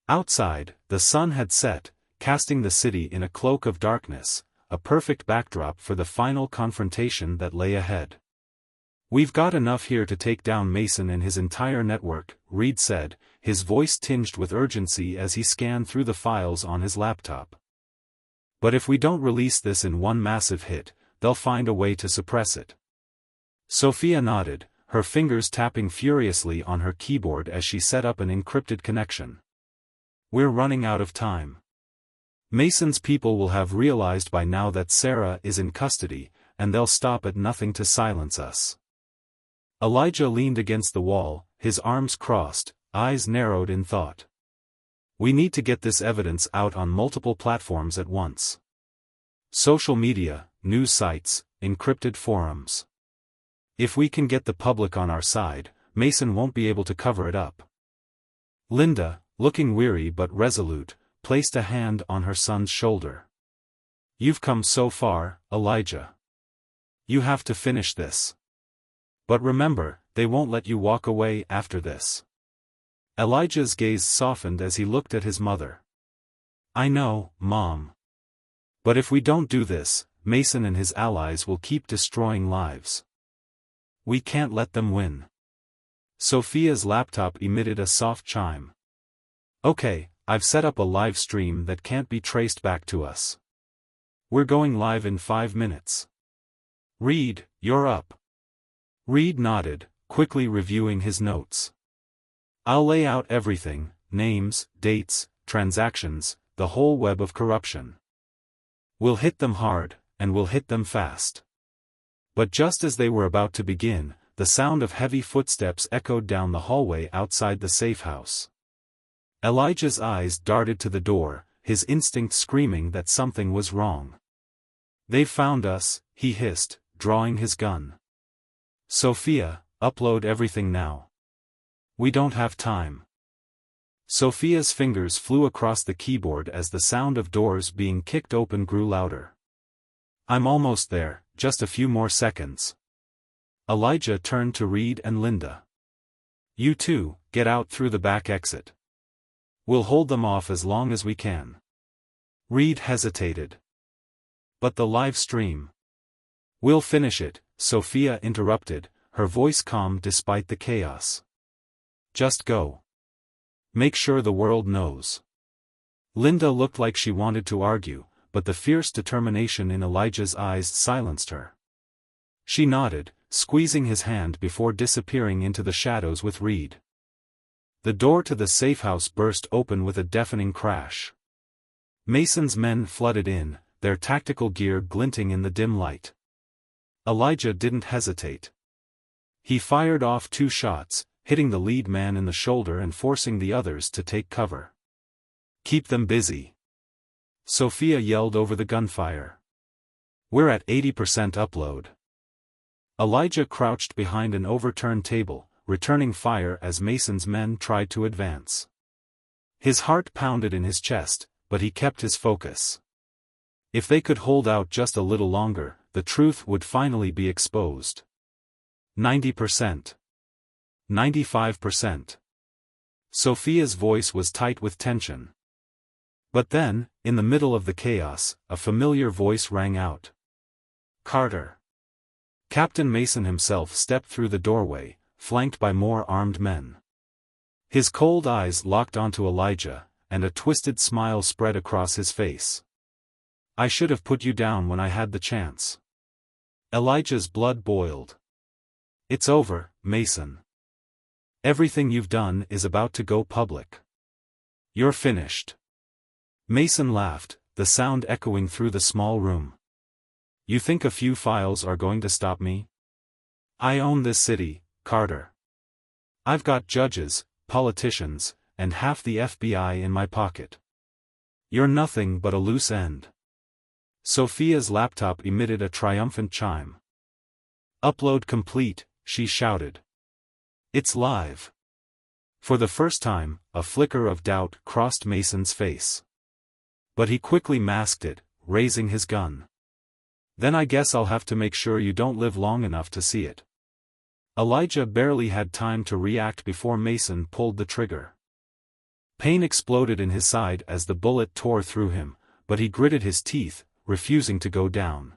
Outside, the sun had set, casting the city in a cloak of darkness, a perfect backdrop for the final confrontation that lay ahead. "We've got enough here to take down Mason and his entire network," Reed said, his voice tinged with urgency as he scanned through the files on his laptop. "But if we don't release this in one massive hit, they'll find a way to suppress it." Sophia nodded, her fingers tapping furiously on her keyboard as she set up an encrypted connection. "We're running out of time. Mason's people will have realized by now that Sarah is in custody, and they'll stop at nothing to silence us. Elijah leaned against the wall, his arms crossed, eyes narrowed in thought. We need to get this evidence out on multiple platforms at once. Social media, news sites, encrypted forums. If we can get the public on our side, Mason won't be able to cover it up. Linda, looking weary but resolute, placed a hand on her son's shoulder. You've come so far, Elijah. You have to finish this. But remember, they won't let you walk away after this. Elijah's gaze softened as he looked at his mother. I know, Mom. But if we don't do this, Mason and his allies will keep destroying lives. We can't let them win. Sophia's laptop emitted a soft chime. Okay, I've set up a live stream that can't be traced back to us. We're going live in 5 minutes. Reed, you're up. Reed nodded, quickly reviewing his notes. I'll lay out everything, names, dates, transactions, the whole web of corruption. We'll hit them hard, and we'll hit them fast. But just as they were about to begin, the sound of heavy footsteps echoed down the hallway outside the safe house. Elijah's eyes darted to the door, his instinct screaming that something was wrong. They've found us, he hissed, drawing his gun. Sophia, upload everything now. We don't have time. Sophia's fingers flew across the keyboard as the sound of doors being kicked open grew louder. I'm almost there, just a few more seconds. Elijah turned to Reed and Linda. You two, get out through the back exit. We'll hold them off as long as we can. Reed hesitated. But the live stream. We'll finish it, Sophia interrupted, her voice calm despite the chaos. Just go. Make sure the world knows. Linda looked like she wanted to argue, but the fierce determination in Elijah's eyes silenced her. She nodded, squeezing his hand before disappearing into the shadows with Reed. The door to the safe house burst open with a deafening crash. Mason's men flooded in, their tactical gear glinting in the dim light. Elijah didn't hesitate. He fired off 2 shots, hitting the lead man in the shoulder and forcing the others to take cover. Keep them busy. Sophia yelled over the gunfire. We're at 80% upload. Elijah crouched behind an overturned table, returning fire as Mason's men tried to advance. His heart pounded in his chest, but he kept his focus. If they could hold out just a little longer, the truth would finally be exposed. 90%. 95%. Sophia's voice was tight with tension. But then, in the middle of the chaos, a familiar voice rang out. Carter. Captain Mason himself stepped through the doorway, flanked by more armed men. His cold eyes locked onto Elijah, and a twisted smile spread across his face. I should have put you down when I had the chance. Elijah's blood boiled. It's over, Mason. Everything you've done is about to go public. You're finished. Mason laughed, the sound echoing through the small room. You think a few files are going to stop me? I own this city, Carter. I've got judges, politicians, and half the FBI in my pocket. You're nothing but a loose end. Sophia's laptop emitted a triumphant chime. Upload complete, she shouted. It's live. For the first time, a flicker of doubt crossed Mason's face. But he quickly masked it, raising his gun. Then I guess I'll have to make sure you don't live long enough to see it. Elijah barely had time to react before Mason pulled the trigger. Pain exploded in his side as the bullet tore through him, but he gritted his teeth, refusing to go down.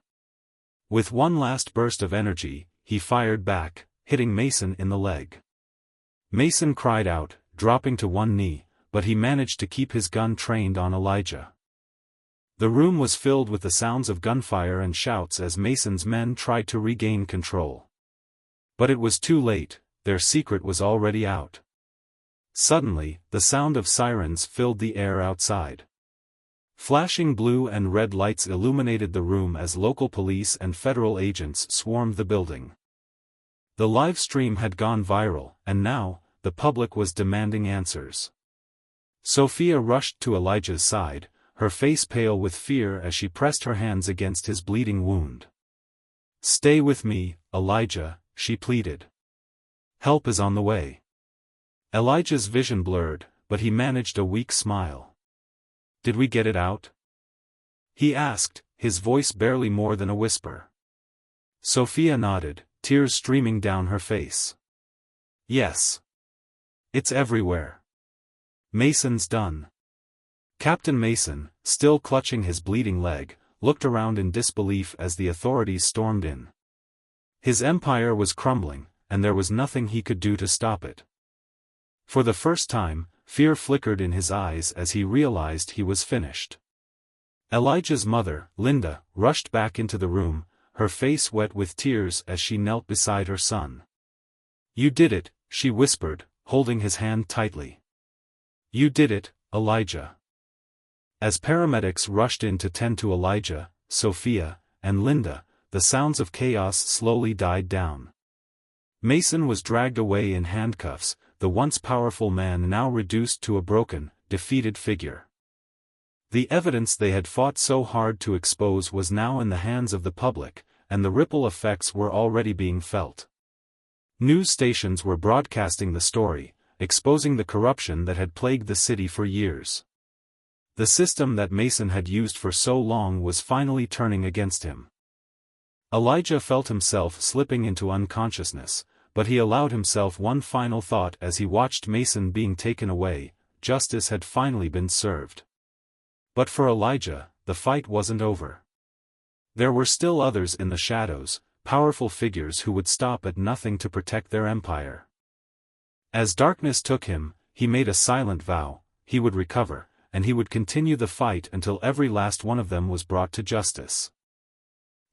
With one last burst of energy, he fired back, hitting Mason in the leg. Mason cried out, dropping to one knee, but he managed to keep his gun trained on Elijah. The room was filled with the sounds of gunfire and shouts as Mason's men tried to regain control. But it was too late, their secret was already out. Suddenly, the sound of sirens filled the air outside. Flashing blue and red lights illuminated the room as local police and federal agents swarmed the building. The live stream had gone viral, and now, the public was demanding answers. Sophia rushed to Elijah's side, her face pale with fear as she pressed her hands against his bleeding wound. "Stay with me, Elijah," she pleaded. "Help is on the way." Elijah's vision blurred, but he managed a weak smile. "Did we get it out?" he asked, his voice barely more than a whisper. Sophia nodded, tears streaming down her face. "Yes. It's everywhere. Mason's done." Captain Mason, still clutching his bleeding leg, looked around in disbelief as the authorities stormed in. His empire was crumbling, and there was nothing he could do to stop it. For the first time, fear flickered in his eyes as he realized he was finished. Elijah's mother, Linda, rushed back into the room, her face wet with tears as she knelt beside her son. "You did it," she whispered, holding his hand tightly. "You did it, Elijah." As paramedics rushed in to tend to Elijah, Sophia, and Linda, the sounds of chaos slowly died down. Mason was dragged away in handcuffs, the once powerful man now reduced to a broken, defeated figure. The evidence they had fought so hard to expose was now in the hands of the public, and the ripple effects were already being felt. News stations were broadcasting the story, exposing the corruption that had plagued the city for years. The system that Mason had used for so long was finally turning against him. Elijah felt himself slipping into unconsciousness, but he allowed himself one final thought as he watched Mason being taken away: justice had finally been served. But for Elijah, the fight wasn't over. There were still others in the shadows, powerful figures who would stop at nothing to protect their empire. As darkness took him, he made a silent vow: he would recover, and he would continue the fight until every last one of them was brought to justice.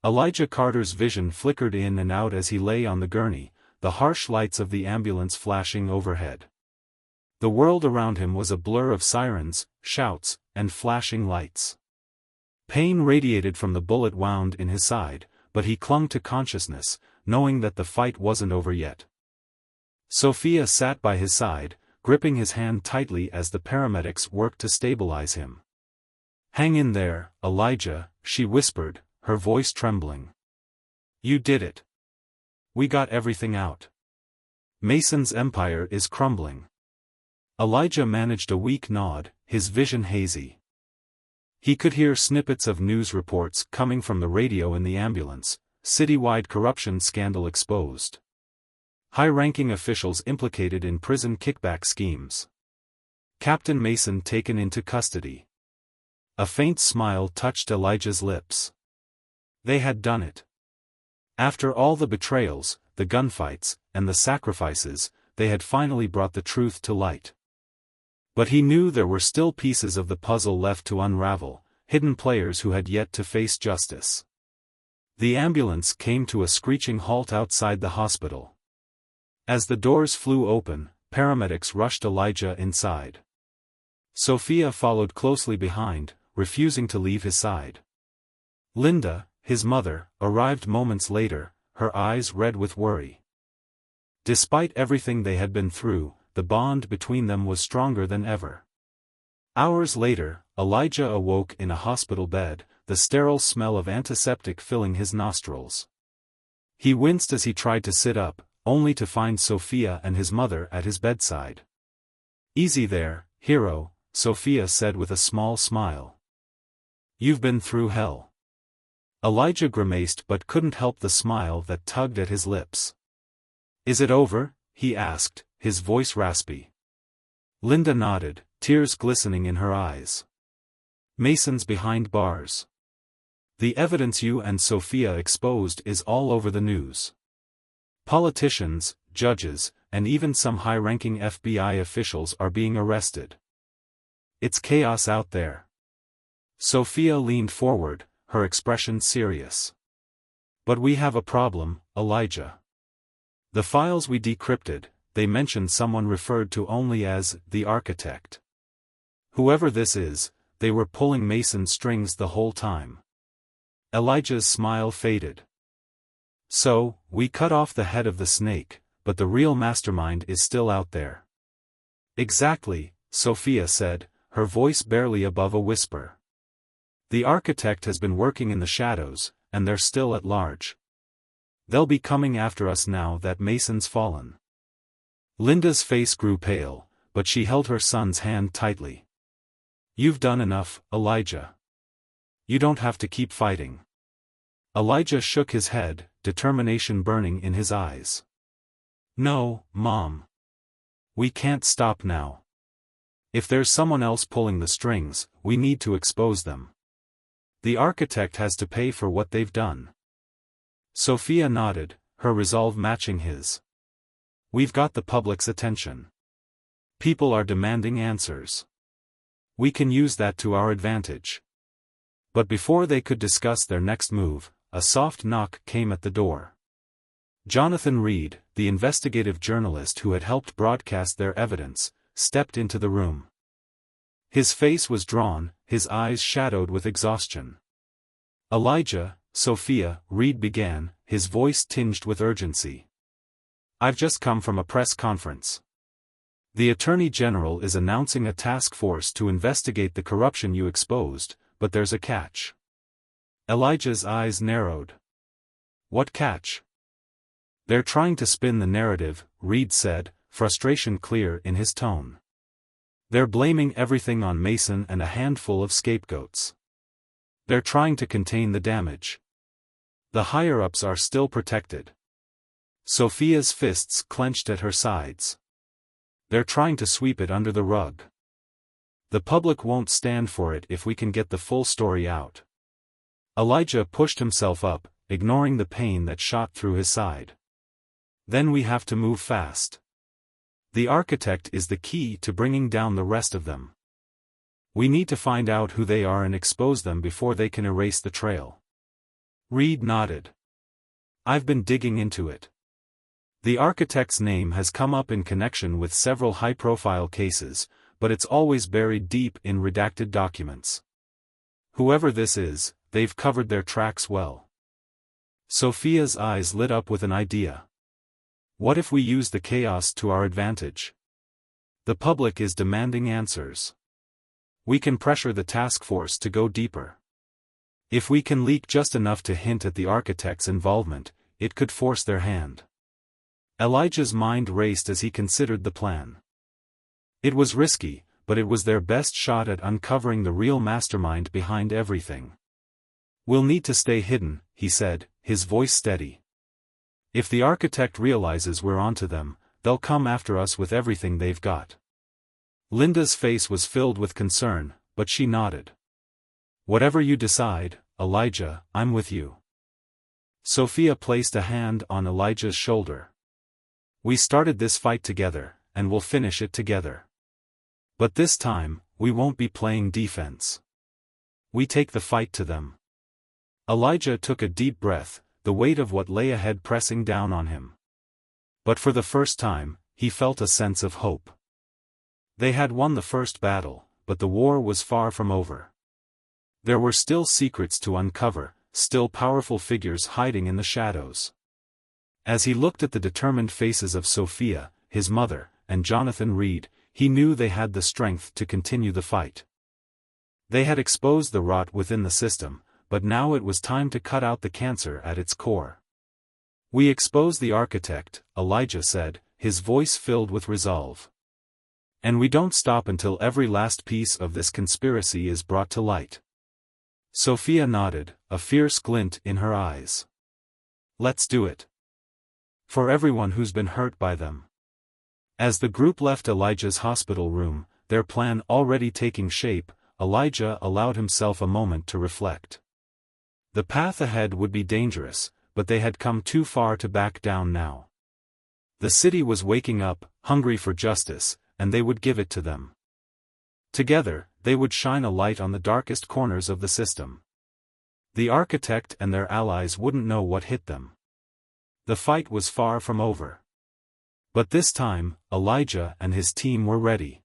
Elijah Carter's vision flickered in and out as he lay on the gurney, the harsh lights of the ambulance flashing overhead. The world around him was a blur of sirens, shouts, and flashing lights. Pain radiated from the bullet wound in his side, but he clung to consciousness, knowing that the fight wasn't over yet. Sophia sat by his side, gripping his hand tightly as the paramedics worked to stabilize him. "Hang in there, Elijah," she whispered, her voice trembling. "You did it. We got everything out. Mason's empire is crumbling." Elijah managed a weak nod, his vision hazy. He could hear snippets of news reports coming from the radio in the ambulance: citywide corruption scandal exposed. High-ranking officials implicated in prison kickback schemes. Captain Mason taken into custody. A faint smile touched Elijah's lips. They had done it. After all the betrayals, the gunfights, and the sacrifices, they had finally brought the truth to light. But he knew there were still pieces of the puzzle left to unravel, hidden players who had yet to face justice. The ambulance came to a screeching halt outside the hospital. As the doors flew open, paramedics rushed Elijah inside. Sophia followed closely behind, refusing to leave his side. Linda, his mother, arrived moments later, her eyes red with worry. Despite everything they had been through, the bond between them was stronger than ever. Hours later, Elijah awoke in a hospital bed, the sterile smell of antiseptic filling his nostrils. He winced as he tried to sit up, only to find Sophia and his mother at his bedside. "Easy there, hero," Sophia said with a small smile. "You've been through hell." Elijah grimaced but couldn't help the smile that tugged at his lips. "Is it over?" he asked, his voice raspy. Linda nodded, tears glistening in her eyes. "Mason's behind bars. The evidence you and Sophia exposed is all over the news. Politicians, judges, and even some high-ranking FBI officials are being arrested. It's chaos out there." Sophia leaned forward, her expression serious. "But we have a problem, Elijah. The files we decrypted, they mentioned someone referred to only as the architect. Whoever this is, they were pulling Mason's strings the whole time. Elijah's smile faded. So, we cut off the head of the snake, but the real mastermind is still out there. Exactly, Sophia said, her voice barely above a whisper. The architect has been working in the shadows, and they're still at large. They'll be coming after us now that Mason's fallen. Linda's face grew pale, but she held her son's hand tightly. You've done enough, Elijah. You don't have to keep fighting. Elijah shook his head, determination burning in his eyes. No, Mom. We can't stop now. If there's someone else pulling the strings, we need to expose them. The architect has to pay for what they've done. Sophia nodded, her resolve matching his. We've got the public's attention. People are demanding answers. We can use that to our advantage. But before they could discuss their next move, a soft knock came at the door. Jonathan Reed, the investigative journalist who had helped broadcast their evidence, stepped into the room. His face was drawn, his eyes shadowed with exhaustion. Elijah, Sophia, Reed began, his voice tinged with urgency. I've just come from a press conference. The Attorney General is announcing a task force to investigate the corruption you exposed, but there's a catch. Elijah's eyes narrowed. What catch? They're trying to spin the narrative, Reed said, frustration clear in his tone. They're blaming everything on Mason and a handful of scapegoats. They're trying to contain the damage. The higher-ups are still protected. Sophia's fists clenched at her sides. They're trying to sweep it under the rug. The public won't stand for it if we can get the full story out. Elijah pushed himself up, ignoring the pain that shot through his side. Then we have to move fast. The architect is the key to bringing down the rest of them. We need to find out who they are and expose them before they can erase the trail. Reed nodded. I've been digging into it. The architect's name has come up in connection with several high-profile cases, but it's always buried deep in redacted documents. Whoever this is, they've covered their tracks well. Sophia's eyes lit up with an idea. What if we use the chaos to our advantage? The public is demanding answers. We can pressure the task force to go deeper. If we can leak just enough to hint at the architect's involvement, it could force their hand. Elijah's mind raced as he considered the plan. It was risky, but it was their best shot at uncovering the real mastermind behind everything. We'll need to stay hidden, he said, his voice steady. If the architect realizes we're onto them, they'll come after us with everything they've got. Linda's face was filled with concern, but she nodded. Whatever you decide, Elijah, I'm with you. Sophia placed a hand on Elijah's shoulder. We started this fight together, and we'll finish it together. But this time, we won't be playing defense. We take the fight to them. Elijah took a deep breath, the weight of what lay ahead pressing down on him. But for the first time, he felt a sense of hope. They had won the first battle, but the war was far from over. There were still secrets to uncover, still powerful figures hiding in the shadows. As he looked at the determined faces of Sophia, his mother, and Jonathan Reed, he knew they had the strength to continue the fight. They had exposed the rot within the system, but now it was time to cut out the cancer at its core. We expose the architect, Elijah said, his voice filled with resolve. And we don't stop until every last piece of this conspiracy is brought to light. Sophia nodded, a fierce glint in her eyes. Let's do it. For everyone who's been hurt by them. As the group left Elijah's hospital room, their plan already taking shape, Elijah allowed himself a moment to reflect. The path ahead would be dangerous, but they had come too far to back down now. The city was waking up, hungry for justice, and they would give it to them. Together, they would shine a light on the darkest corners of the system. The architect and their allies wouldn't know what hit them. The fight was far from over. But this time, Elijah and his team were ready.